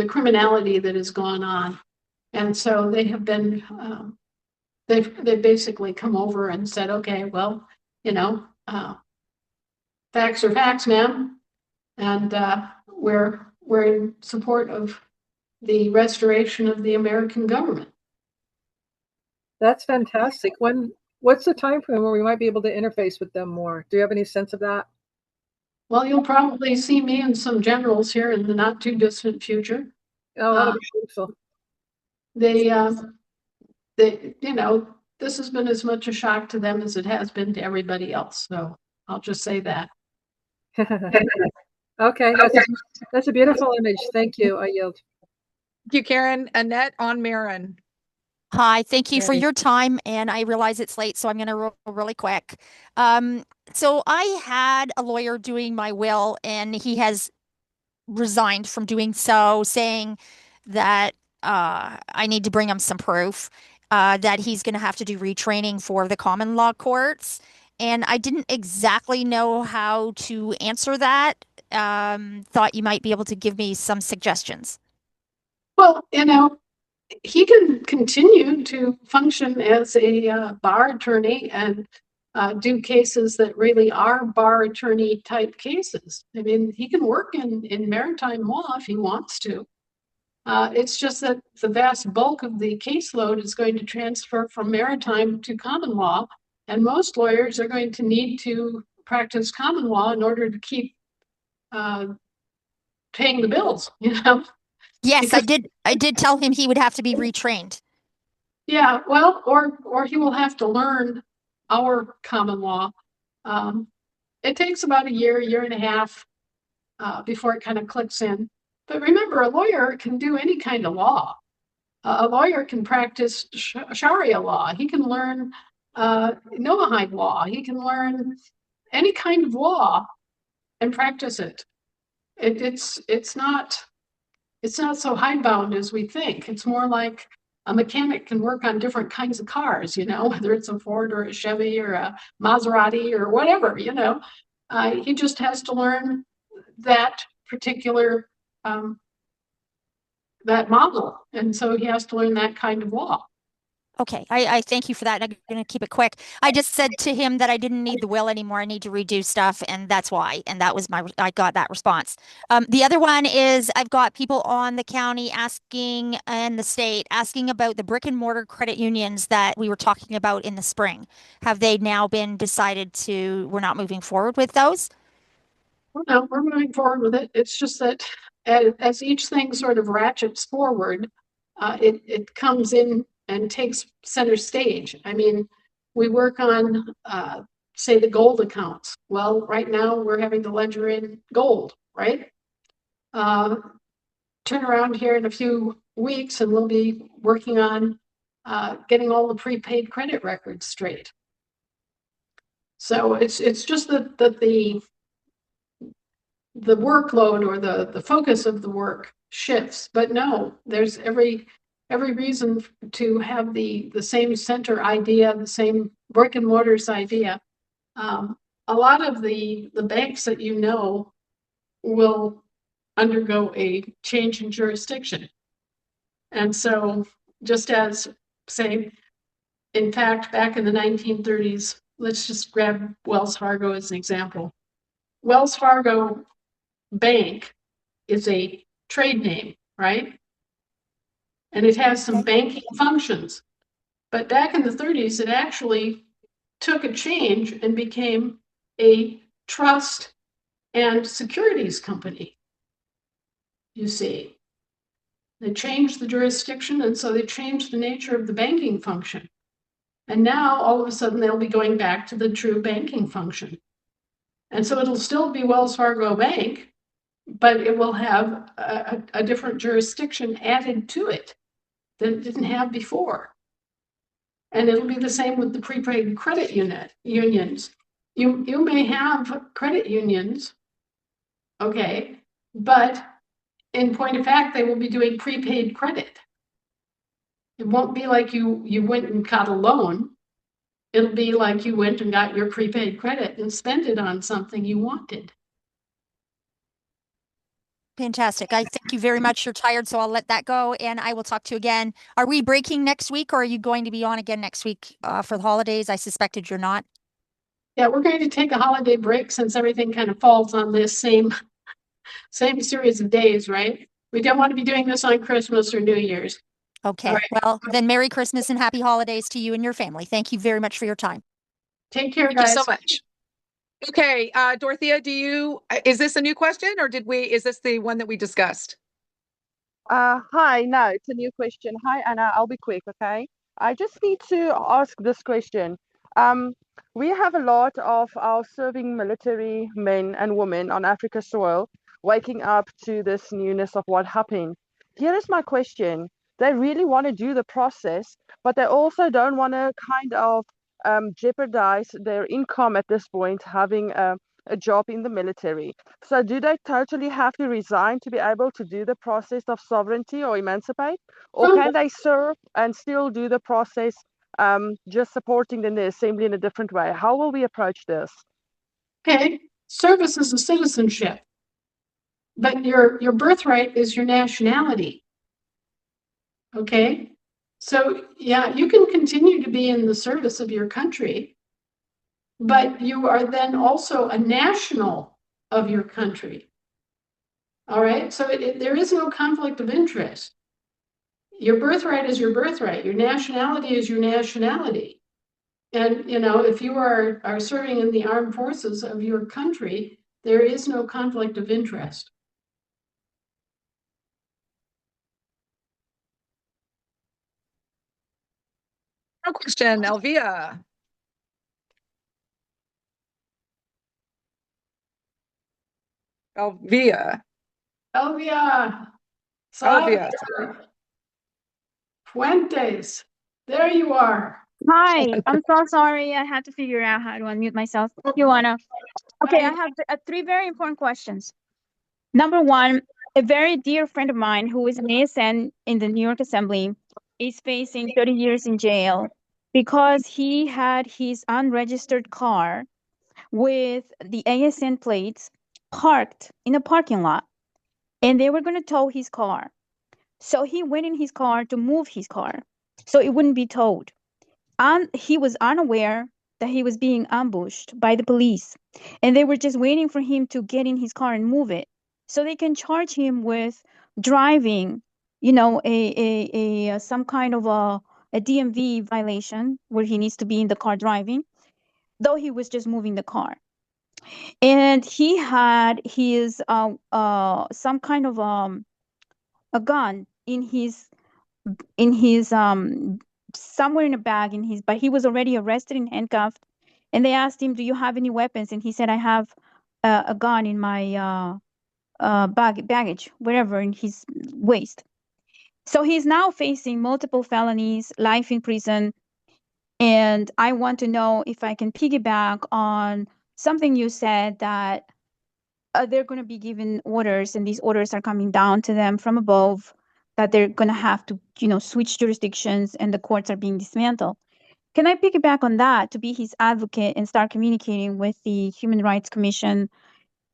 criminality that has gone on. And so they have been, they've basically come over and said, okay, well, facts are facts, ma'am. And we're in support of the restoration of the American government. That's fantastic. What's the time frame where we might be able to interface with them more? Do you have any sense of that? Well, you'll probably see me and some generals here in the not too distant future. Oh, that'll be beautiful. This has been as much a shock to them as it has been to everybody else. So I'll just say that. Okay, that's a beautiful image. Thank you. I yield. Thank you, Karen. Annette on Marin. Hi, thank you for your time, and I realize it's late, so I'm going to roll really quick. So I had a lawyer doing my will, and he has resigned from doing so, saying that I need to bring him some proof that he's going to have to do retraining for the common law courts. And I didn't exactly know how to answer that. Thought you might be able to give me some suggestions. Well, he can continue to function as a bar attorney and do cases that really are bar attorney type cases. I mean, he can work in maritime law if he wants to. It's just that the vast bulk of the caseload is going to transfer from maritime to common law, and most lawyers are going to need to practice common law in order to keep paying the bills, you know? Yes, I did tell him he would have to be retrained. Yeah, well, or he will have to learn our common law. It takes about a year and a half before it kind of clicks in. But remember, a lawyer can do any kind of law. A lawyer can practice Sharia law. He can learn Noahide law. He can learn any kind of law and practice it. It's not so hidebound as we think. It's more like a mechanic can work on different kinds of cars, you know, whether it's a Ford or a Chevy or a Maserati or whatever, you know. He just has to learn that particular that model, and so he has to learn that kind of law. Okay, I thank you for that. I'm going to keep it quick. I just said to him that I didn't need the will anymore. I need to redo stuff, and that's why. And that was I got that response. The other one is I've got people on the county asking and the state asking about the brick and mortar credit unions that we were talking about in the spring. Have they now been decided to, we're not moving forward with those? Well, no, we're moving forward with it. It's just that as each thing sort of ratchets forward, it comes in and takes center stage. I mean, we work on, say, the gold accounts. Well, right now we're having to ledger in gold, right? Turn around here in a few weeks and we'll be working on getting all the prepaid credit records straight. So it's just that the workload or the focus of the work shifts. But no, there's every reason to have the same center idea, the same brick and mortars idea. A lot of the banks that you know will undergo a change in jurisdiction. And so just as, say, in fact, back in the 1930s, let's just grab Wells Fargo as an example. Wells Fargo Bank is a trade name, right? And it has some banking functions. But back in the 30s, it actually took a change and became a trust and securities company. You see, they changed the jurisdiction, and so they changed the nature of the banking function. And now all of a sudden they'll be going back to the true banking function. And so it'll still be Wells Fargo Bank, but it will have a different jurisdiction added to it that it didn't have before. And it'll be the same with the prepaid credit unions. You may have credit unions, okay, but in point of fact, they will be doing prepaid credit. It won't be like you went and got a loan. It'll be like you went and got your prepaid credit and spent it on something you wanted. Fantastic. I thank you very much. You're tired, so I'll let that go, and I will talk to you again. Are we breaking next week, or are you going to be on again next week for the holidays? I suspected you're not. Yeah, we're going to take a holiday break since everything kind of falls on this same series of days, right? We don't want to be doing this on Christmas or New Year's. Okay. Right. Well, then Merry Christmas and Happy Holidays to you and your family. Thank you very much for your time. Take care, Thank guys. you so much. Okay, Dorothea, is this a new question, or is this the one that we discussed? Hi, no, it's a new question. Hi, Anna, I'll be quick, okay? I just need to ask this question. We have a lot of our serving military men and women on Africa's soil waking up to this newness of what happened. Here is my question. They really want to do the process, but they also don't want to kind of jeopardize their income at this point, having a job in the military. So do they totally have to resign to be able to do the process of sovereignty or emancipate? Or can they serve and still do the process, just supporting the assembly in a different way? How will we approach this? Okay, service is a citizenship, but your birthright is your nationality. Okay. So, yeah, you can continue to be in the service of your country, but you are then also a national of your country. All right. So there is no conflict of interest. Your birthright is your birthright. Your nationality is your nationality. And, you know, if you are serving in the armed forces of your country, there is no conflict of interest. No question, Elvia. Elvia. Elvia. Elvia. Fuentes. There you are. Hi, I'm so sorry. I had to figure out how to unmute myself. You wanna? Okay, I have three very important questions. Number one, a very dear friend of mine who is an ASN in the New York Assembly is facing 30 years in jail because he had his unregistered car with the ASN plates parked in a parking lot, and they were going to tow his car. So he went in his car to move his car so it wouldn't be towed. He was unaware that he was being ambushed by the police, and they were just waiting for him to get in his car and move it so they can charge him with driving, you know, a some kind of a DMV violation where he needs to be in the car driving, though he was just moving the car. And he had his some kind of a gun in his somewhere in a bag in his, but he was already arrested and handcuffed. And they asked him, "Do you have any weapons?" And he said, "I have a gun in my baggage, wherever in his waist." So he's now facing multiple felonies, life in prison. And I want to know if I can piggyback on something you said, that they're going to be given orders, and these orders are coming down to them from above, that they're going to have to, you know, switch jurisdictions and the courts are being dismantled. Can I piggyback on that to be his advocate and start communicating with the Human Rights Commission?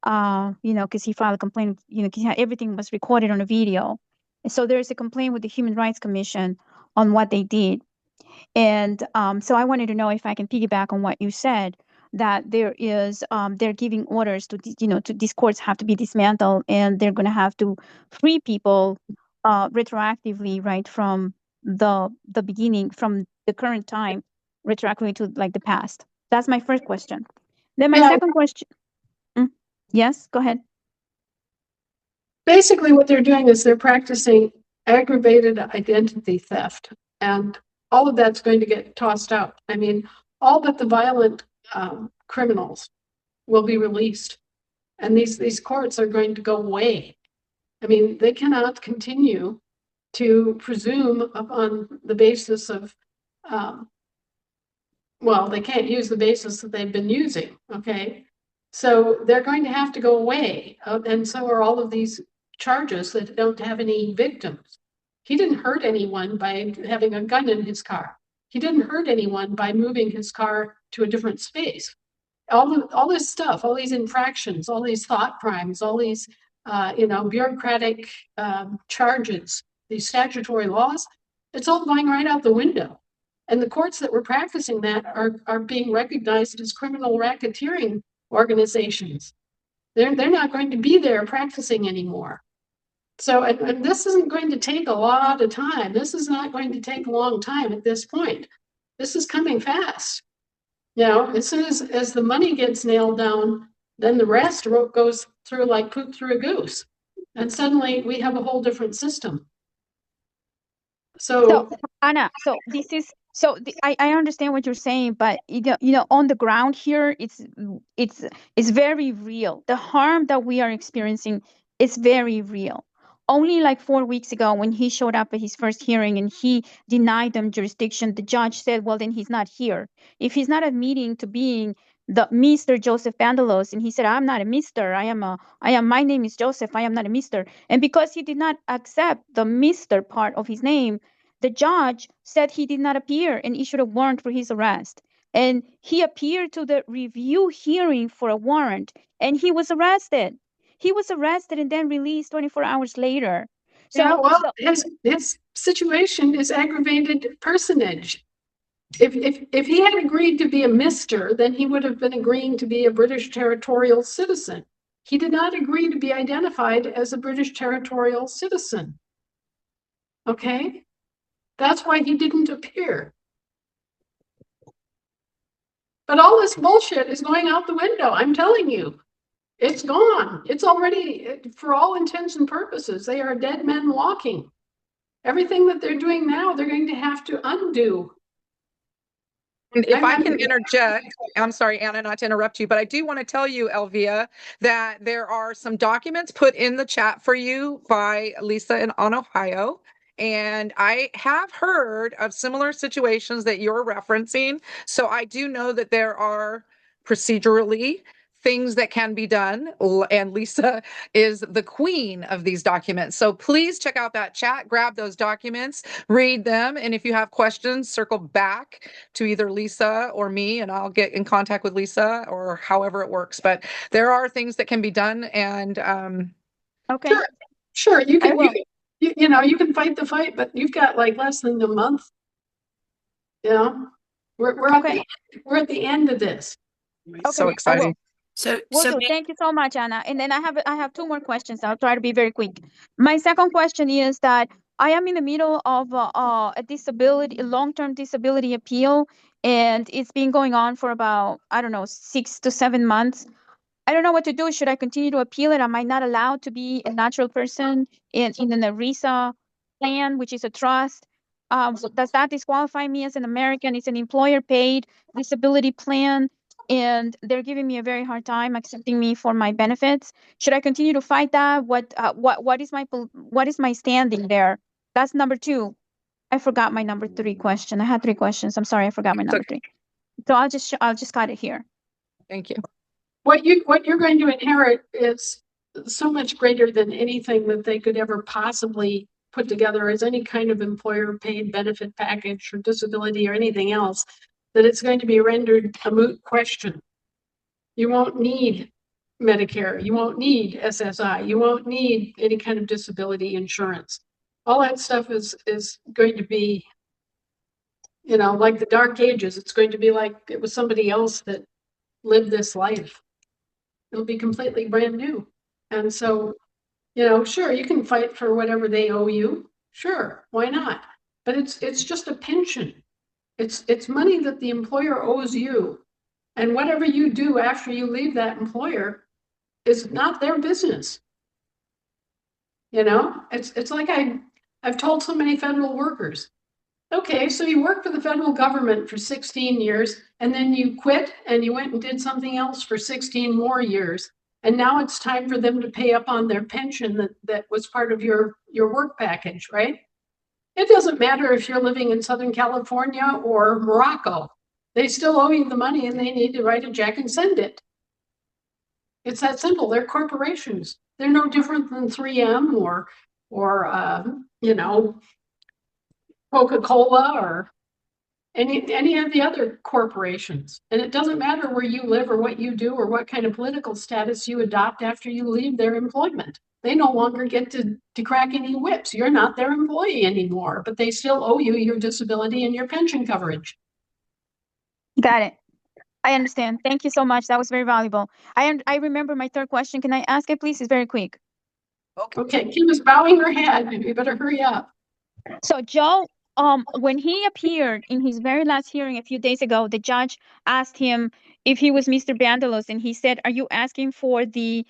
You know, because he filed a complaint, you know, because everything was recorded on a video. And so there's a complaint with the Human Rights Commission on what they did. And so I wanted to know if I can piggyback on what you said, that there is, they're giving orders to, you know, to these courts have to be dismantled, and they're going to have to free people retroactively, right, from the beginning, from the current time, retroactively to like the past. That's my first question. Then my second question. Yes, go ahead. Basically, what they're doing is they're practicing aggravated identity theft, and all of that's going to get tossed out. I mean, all but the violent criminals will be released, and these courts are going to go away. I mean, they cannot continue to presume upon the basis of, well, they can't use the basis that they've been using, okay? So they're going to have to go away, and so are all of these charges that don't have any victims. He didn't hurt anyone by having a gun in his car. He didn't hurt anyone by moving his car to a different space. All this stuff, all these infractions, all these thought crimes, all these you know, bureaucratic charges, these statutory laws, it's all going right out the window. And the courts that were practicing that are being recognized as criminal racketeering organizations. They're not going to be there practicing anymore. So, and this isn't going to take a lot of time. This is not going to take a long time at this point. This is coming fast. You know, as soon as the money gets nailed down, then the rest goes through like poop through a goose. And suddenly we have a whole different system. So Anna, so this is, so I understand what you're saying, but you know, on the ground here, it's very real. The harm that we are experiencing is very real. Only like 4 weeks ago, when he showed up at his first hearing and he denied them jurisdiction, the judge said, well, then he's not here. If he's not admitting to being the Mr. Joseph Bandelos, and he said, I'm not a Mr. My name is Joseph. I am not a Mr. And because he did not accept the Mr. part of his name, the judge said he did not appear and issued a warrant for his arrest. And he appeared to the review hearing for a warrant, and he was arrested. He was arrested and then released 24 hours later. So, yeah, well, his situation is aggravated personage. If he had agreed to be a Mr., then he would have been agreeing to be a British territorial citizen. He did not agree to be identified as a British territorial citizen. Okay? That's why he didn't appear. But all this bullshit is going out the window. I'm telling you, it's gone. It's already, for all intents and purposes, they are dead men walking. Everything that they're doing now, they're going to have to undo. And if I can interject, I'm sorry, Anna, not to interrupt you, but I do want to tell you, Elvia, that there are some documents put in the chat for you by Lisa on Ohio. And I have heard of similar situations that you're referencing. So I do know that there are procedurally things that can be done. And Lisa is the queen of these documents. So please check out that chat, grab those documents, read them. And if you have questions, circle back to either Lisa or me, and I'll get in contact with Lisa or however it works. But there are things that can be done. And okay, sure, you can, you can fight the fight, but you've got like less than a month. You know, we're at the end of this. Okay, so exciting. Thank you so much, Anna. And then I have two more questions. I'll try to be very quick. My second question is that I am in the middle of a long-term disability appeal, and it's been going on for about, I don't know, 6 to 7 months. I don't know what to do. Should I continue to appeal it? Am I not allowed to be a natural person in an ERISA plan, which is a trust? So does that disqualify me as an American? It's an employer-paid disability plan, and they're giving me a very hard time accepting me for my benefits. Should I continue to fight that? What is my standing there? That's number two. I forgot my number three question. I had three questions. I'm sorry, I forgot my number three. So I'll just cut it here. Thank you. What you're going to inherit is so much greater than anything that they could ever possibly put together as any kind of employer paid benefit package or disability or anything else, that it's going to be rendered a moot question. You won't need Medicare, you won't need SSI, you won't need any kind of disability insurance. All that stuff is going to be, like the Dark Ages. It's going to be like it was somebody else that lived this life. It'll be completely brand new. And so, sure, you can fight for whatever they owe you. Sure, why not? But it's just a pension. It's money that the employer owes you. And whatever you do after you leave that employer is not their business. It's like I've told so many federal workers, okay, so you worked for the federal government for 16 years, and then you quit and you went and did something else for 16 more years. And now it's time for them to pay up on their pension that was part of your work package, right? It doesn't matter if you're living in Southern California or Morocco. They still owe you the money and they need to write a check and send it. It's that simple. They're corporations. They're no different than 3M or Coca-Cola or any of the other corporations. And it doesn't matter where you live or what you do or what kind of political status you adopt after you leave their employment. They no longer get to crack any whips. You're not their employee anymore, but they still owe you your disability and your pension coverage. Got it. I understand. Thank you so much. That was very valuable. I remember my third question. Can I ask it, please? It's very quick. Okay. Kim is bowing her head. You better hurry up. So Joe, when he appeared in his very last hearing a few days ago, the judge asked him if he was Mr. Bandelos, and he said, "Are you asking for the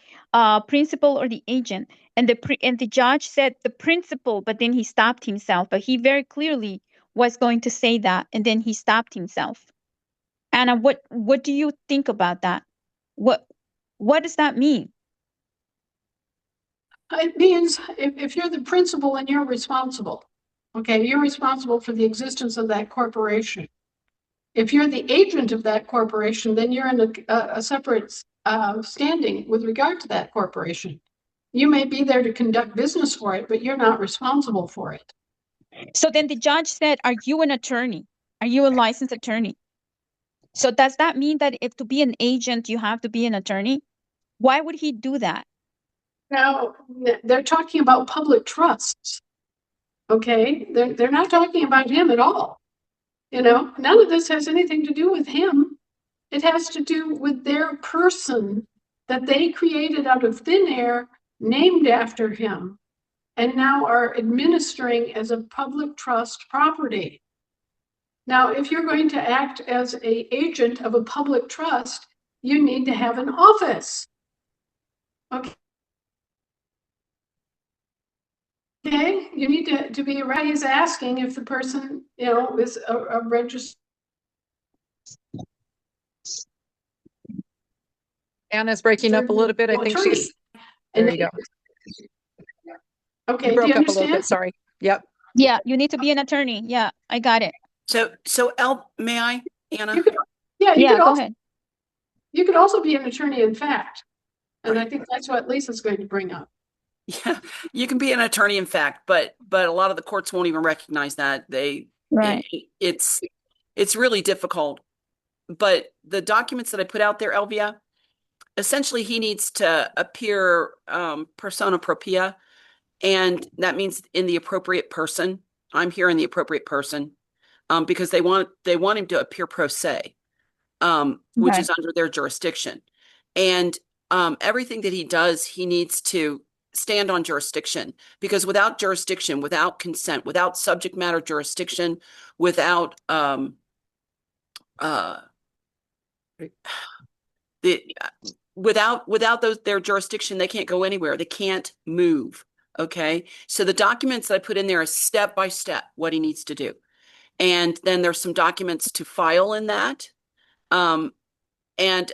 principal or the agent?" And the judge said the principal, but then he stopped himself. But he very clearly was going to say that, and then he stopped himself. Anna, what do you think about that? What does that mean? It means if you're the principal and you're responsible, okay, you're responsible for the existence of that corporation. If you're the agent of that corporation, then you're in a separate standing with regard to that corporation. You may be there to conduct business for it, but you're not responsible for it. So then the judge said, "Are you an attorney? Are you a licensed attorney?" So does that mean that if to be an agent, you have to be an attorney? Why would he do that? Now, they're talking about public trusts. Okay, they're not talking about him at all. You know, none of this has anything to do with him. It has to do with their person that they created out of thin air, named after him, and now are administering as a public trust property. Now, if you're going to act as an agent of a public trust, you need to have an office. Okay. Okay, you need to be right. He's asking if the person, you know, is a registered. Anna's breaking up a little bit. I think she's. There you go. Okay, you broke do you up a little bit. understand? Sorry. Yep. Yeah, you need to be an attorney. Yeah, I got it. So may I, Anna? You could, yeah, go also, ahead. You could also be an attorney in fact. And I think that's what Lisa's going to bring up. Yeah, you can be an attorney in fact, but a lot of the courts won't even recognize that. It's really difficult. But the documents that I put out there, Elvia, essentially he needs to appear persona propria, and that means in the appropriate person. I'm here in the appropriate person, because they want him to appear pro se, which is under their jurisdiction. And everything that he does, he needs to stand on jurisdiction, because without jurisdiction, without consent, without subject matter jurisdiction, without without their jurisdiction, they can't go anywhere. They can't move. Okay. So the documents that I put in there is step by step what he needs to do. And then there's some documents to file in that. And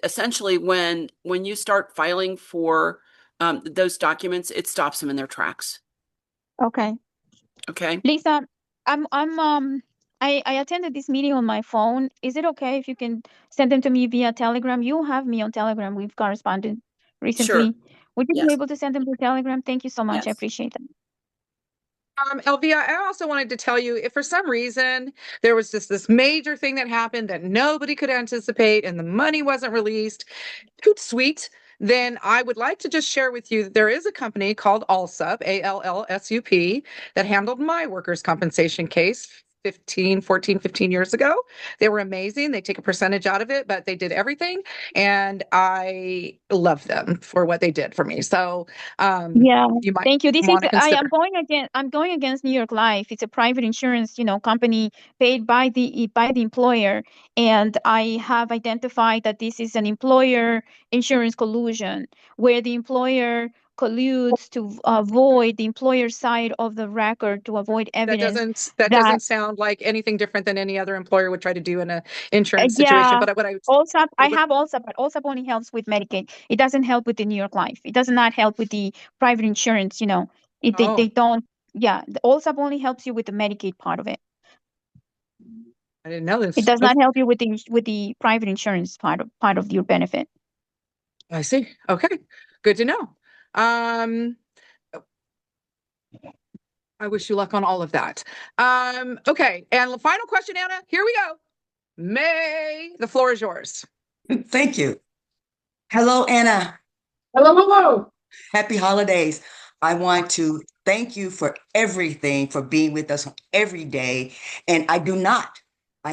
essentially when you start filing for those documents, it stops them in their tracks. Okay. Okay. Lisa, I attended this meeting on my phone. Is it okay if you can send them to me via Telegram? You have me on Telegram. We've corresponded recently. Sure. Would you be able to send them to Telegram? Thank you so much. I appreciate that. Elvia, I also wanted to tell you, if for some reason there was just this major thing that happened that nobody could anticipate and the money wasn't released, hoot sweet, then I would like to just share with you that there is a company called Allsup, ALLSUP, that handled my workers' compensation case 15 years ago. They were amazing. They take a percentage out of it, but they did everything. And I love them for what they did for me. So you might thank you. This is want to consider. I'm going against New York Life. It's a private insurance, company paid by the employer. And I have identified that this is an employer insurance collusion where the employer colludes to avoid the employer side of the record, to avoid evidence. That doesn't sound like anything different than any other employer would try to do in an insurance situation. But I have Allsup, but Allsup only helps with Medicaid. It doesn't help with the New York Life. It does not help with the private insurance. They don't. Yeah, the Allsup only helps you with the Medicaid part of it. I didn't know this. It does not help you with the private insurance part of your benefit. I see. Okay, good to know. I wish you luck on all of that. Okay, and the final question, Anna, here we go. May, the floor is yours. Thank you. Hello, Anna. Hello. Happy holidays. I want to thank you for everything, for being with us every day. And I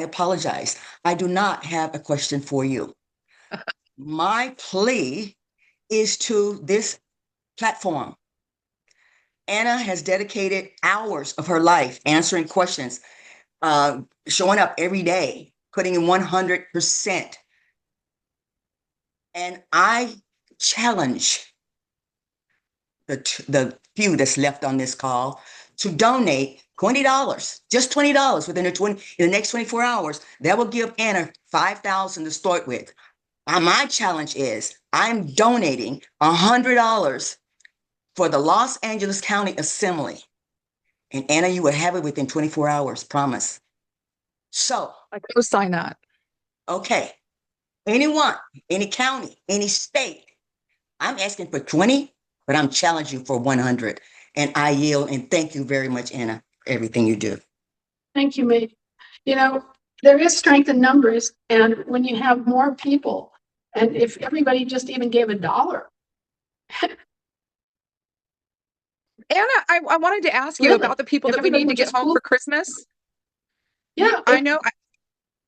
apologize. I do not have a question for you. My plea is to this platform. Anna has dedicated hours of her life answering questions, showing up every day, putting in 100%. And I challenge the few that's left on this call to donate $20, just $20 within in the next 24 hours. That will give Anna $5,000 to start with. My challenge is I'm donating $100 for the Los Angeles County Assembly. And Anna, you will have it within 24 hours, promise. So I co-sign that. Okay. Anyone, any county, any state, I'm asking for 20, but I'm challenging you for 100. And I yield, and thank you very much, Anna, for everything you do. Thank you, May. There is strength in numbers, and when you have more people, and if everybody just even gave $1. Anna, I wanted to ask you about the people that we need to get home for Christmas. Yeah, I know.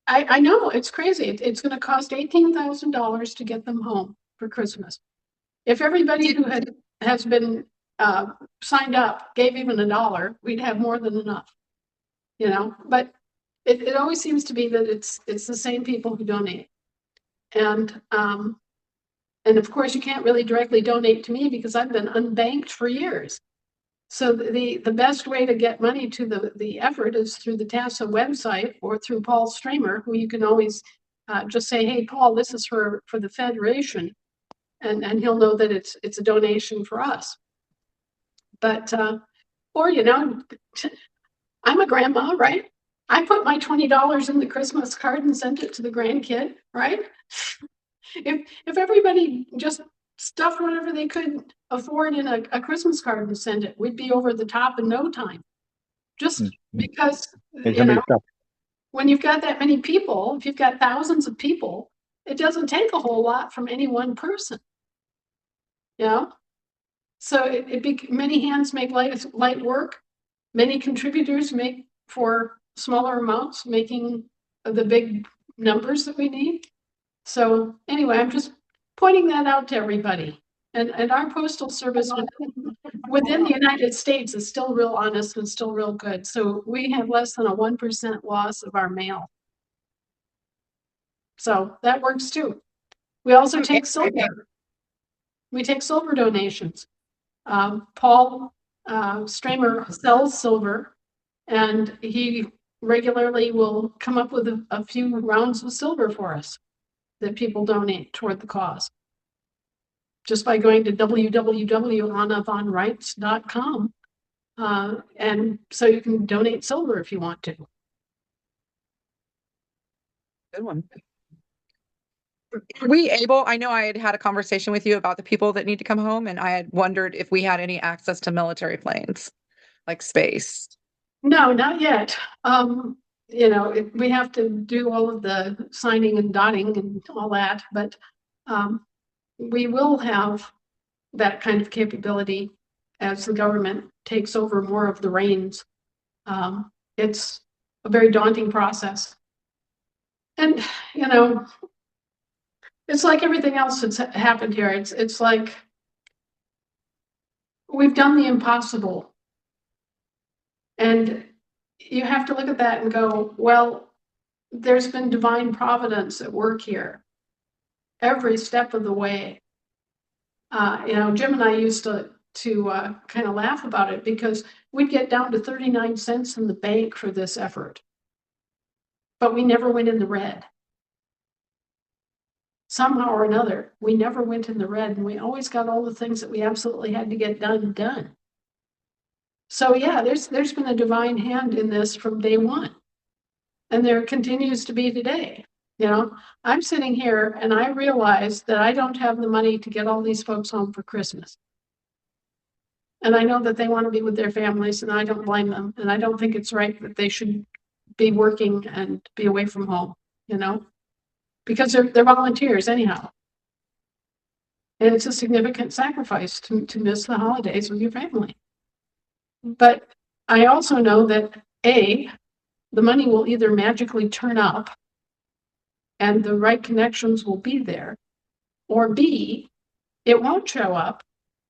I know, it's crazy. It's going to cost $18,000 to get them home for Christmas. If everybody who has been signed up gave even $1, we'd have more than enough. You know, but it always seems to be that it's the same people who donate. And of course you can't really directly donate to me because I've been unbanked for years. So the best way to get money to the effort is through the TASA website or through Paul Stramer, who you can always just say, hey, Paul, this is for the Federation. And he'll know that it's a donation for us. But, or, you know, I'm a grandma, right? I put my $20 in the Christmas card and sent it to the grandkid, right? If everybody just stuffed whatever they could afford in a Christmas card and sent it, we'd be over the top in no time. Just because, you know, when you've got that many people, if you've got thousands of people, it doesn't take a whole lot from any one person. You know? So many hands make light work. Many contributors make for smaller amounts, making the big numbers that we need. So anyway, I'm just pointing that out to everybody. And our postal service within the United States is still real honest and still real good. So we have less than a 1% loss of our mail. So that works too. We also take silver. We take silver donations. Paul Stramer sells silver, and he regularly will come up with a few rounds of silver for us that people donate toward the cause. Just by going to www.annavonrights.com. And so you can donate silver if you want to. Good one. I know I had a conversation with you about the people that need to come home, and I had wondered if we had any access to military planes, like space. No, not yet. You know, we have to do all of the signing and dotting and all that, but we will have that kind of capability as the government takes over more of the reins. It's a very daunting process. And, you know, it's like everything else that's happened here. It's like we've done the impossible. And you have to look at that and go, well, there's been divine providence at work here every step of the way. You know, Jim and I used to kind of laugh about it because we'd get down to 39 cents in the bank for this effort, but we never went in the red. Somehow or another, we never went in the red, and we always got all the things that we absolutely had to get done. So yeah, there's been a divine hand in this from day one, and there continues to be today. You know, I'm sitting here and I realize that I don't have the money to get all these folks home for Christmas. And I know that they want to be with their families, and I don't blame them. And I don't think it's right that they should be working and be away from home, you know, because they're volunteers anyhow. And it's a significant sacrifice to miss the holidays with your family. But I also know that A, the money will either magically turn up and the right connections will be there, or B, it won't show up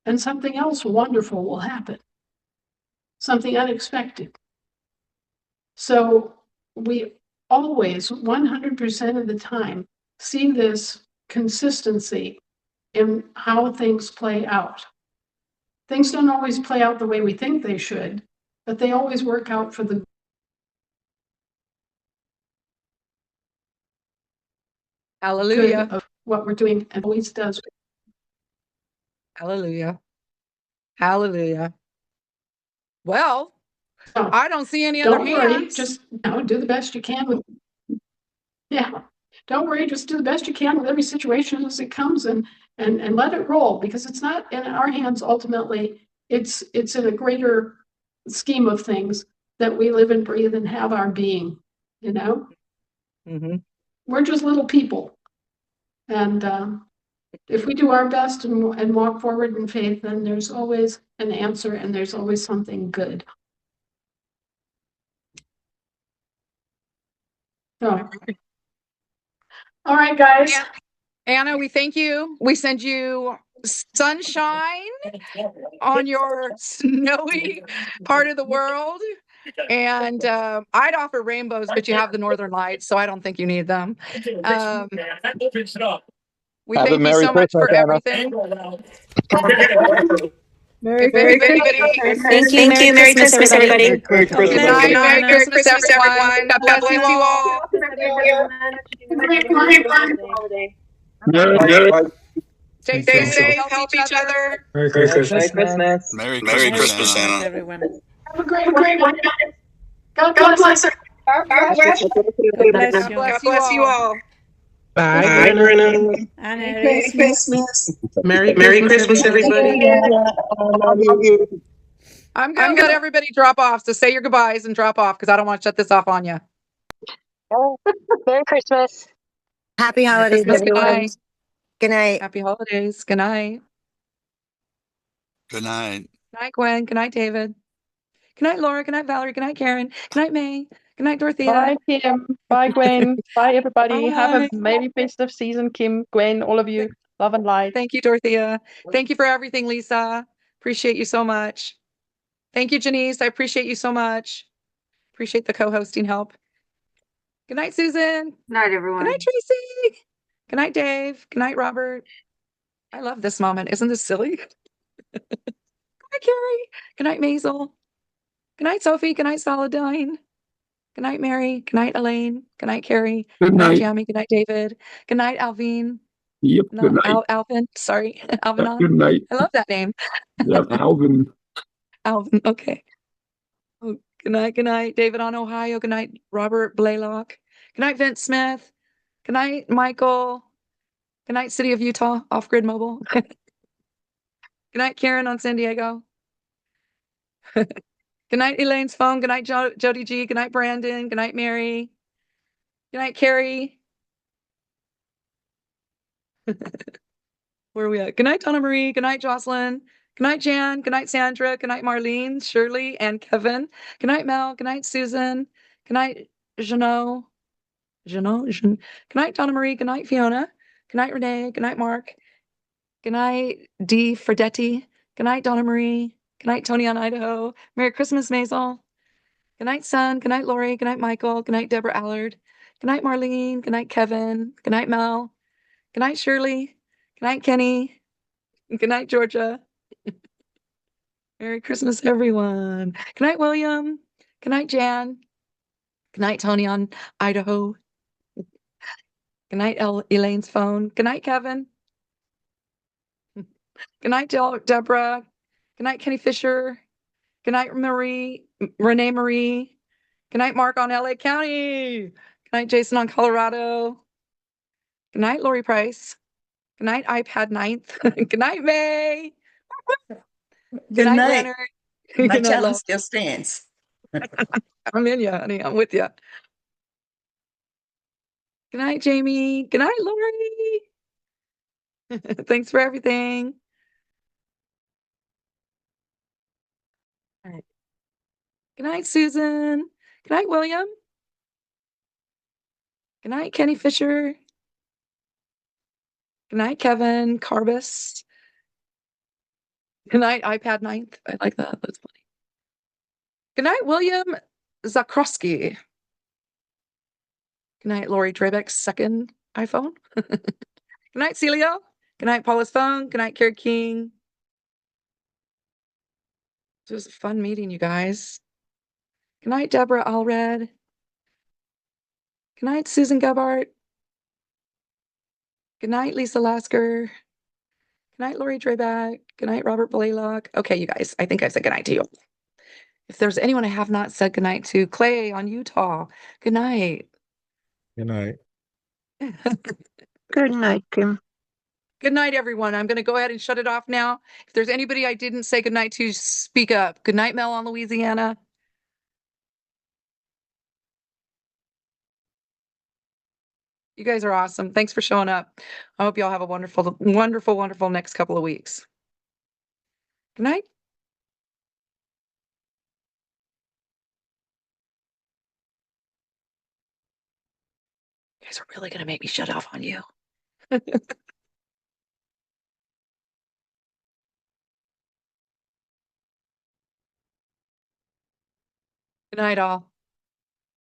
and something else wonderful will happen, something unexpected. So we always, 100% of the time, see this consistency in how things play out. Things don't always play out the way we think they should, but they always work out for the Hallelujah. good of what we're doing, and always does. Hallelujah. Hallelujah. Well, I don't see any other Don't worry, hands. just do the best you can with. Yeah, don't worry, just do the best you can with every situation as it comes, and let it roll, because it's not in our hands ultimately. It's in a greater scheme of things that we live and breathe and have our being. You know, we're just little people, and if we do our best and walk forward in faith, then there's always an answer and there's always something good. So, all right, guys. Anna, we thank you. We send you sunshine on your snowy part of the world. And I'd offer rainbows, but you have the northern lights, so I don't think you need them. We thank you so much for everything. Merry If anybody, Thank you. Merry Christmas, everybody. Good night. Merry Christmas, everyone. God bless you all. Stay safe. Help each other. Merry Christmas. Merry Christmas, Christmas, Anna. everyone. Have a great one. God bless her. God bless you. God bless you all. Bye, Merry Christmas. Merry Christmas, everybody. I'm going to let everybody drop off. So say your goodbyes and drop off because I don't want to shut this off on you. Merry Christmas. Happy holidays, Christmas, good everyone. night. Good night. Happy holidays. Good night. Good night. Good night, Gwen. Good night, David. Good night, Laura. Good night, Valerie. Good night, Karen. Good night, May. Good night, Dorothea. Bye, Kim. Bye, Gwen. Bye, everybody. Have Bye. a merry festive season, Kim, Gwen, all of you. Love and light. Thank you, Dorothea. Thank you for everything, Lisa. Appreciate you so much. Thank you, Janice. I appreciate you so much. Appreciate the co-hosting help. Good night, Susan. Good night, everyone. Good night, Tracy. Good night, Dave. Good night, Robert. I love this moment. Isn't this silly? Good night, Carrie. Good night, Maisel. Good night, Sophie. Good night, Solidine. Good night, Mary. Good night, Elaine. Good night, Carrie. Good Good night, night. Jamie. Good night, David. Good night, Alvin. Yep. No, Good night. Alvin. Sorry, Alvin. Good night. I love that name. Yep. Alvin. Alvin. Okay. Oh, good night, David on Ohio. Good night, Robert Blaylock. Good night, Vince Smith. Good night, Michael. Good night, City of Utah, Off Grid Mobile. Good night, Karen on San Diego. Good night, Elaine's phone. Good night, Jody G. Good night, Brandon. Good night, Mary. Good night, Carrie. Where are we at? Good night, Donna Marie. Good night, Jocelyn. Good night, Jan. Good night, Sandra. Good night, Marlene, Shirley, and Kevin. Good night, Mel. Good night, Susan. Good night, Jeannot. Good night, Donna Marie. Good night, Fiona. Good night, Renee. Good night, Mark. Good night, Dee Fredetti. Good night, Donna Marie. Good night, Tony on Idaho. Merry Christmas, Maisel. Good night, Son. Good night, Lori. Good night, Michael. Good night, Deborah Allard. Good night, Marlene. Good night, Kevin. Good night, Mel. Good night, Shirley. Good night, Kenny. Good night, Georgia. Merry Christmas, everyone. Good night, William. Good night, Jan. Good night, Tony on Idaho. Good night, Elaine's phone. Good night, Kevin. Good night, Deborah. Good night, Kenny Fisher. Good night, Renee Marie. Good night, Mark on LA County. Good night, Jason on Colorado. Good night, Lori Price. Good night, iPad 9th. Good night, May. Good night, Leonard. My Good night, challenge love. still stands. I'm in you, honey. I'm with you. Good night, Jamie. Good night, Lori. Thanks for everything. All right. Good night, Susan. Good night, William. Good night, Kenny Fisher. Good night, Kevin Carbus. Good night, iPad 9th. I like that. That's funny. Good night, William Zakrowski. Good night, Lori Drebeck's second iPhone. Good night, Celia. Good night, Paula's phone. Good night, Carrie King. It was a fun meeting, you guys. Good night, Deborah Allred. Good night, Susan Gebhardt. Good night, Lisa Lasker. Good night, Lori Drebeck. Good night, Robert Blaylock. Okay, you guys, I think I said good night to you. If there's anyone I have not said good night to, Clay on Utah. Good night. Good night. Good night, Kim. Good night, everyone. I'm going to go ahead and shut it off now. If there's anybody I didn't say good night to, speak up. Good night, Mel on Louisiana. You guys are awesome. Thanks for showing up. I hope y'all have a wonderful, wonderful, wonderful next couple of weeks. Good night. You guys are really going to make me shut off on you. Good night, all.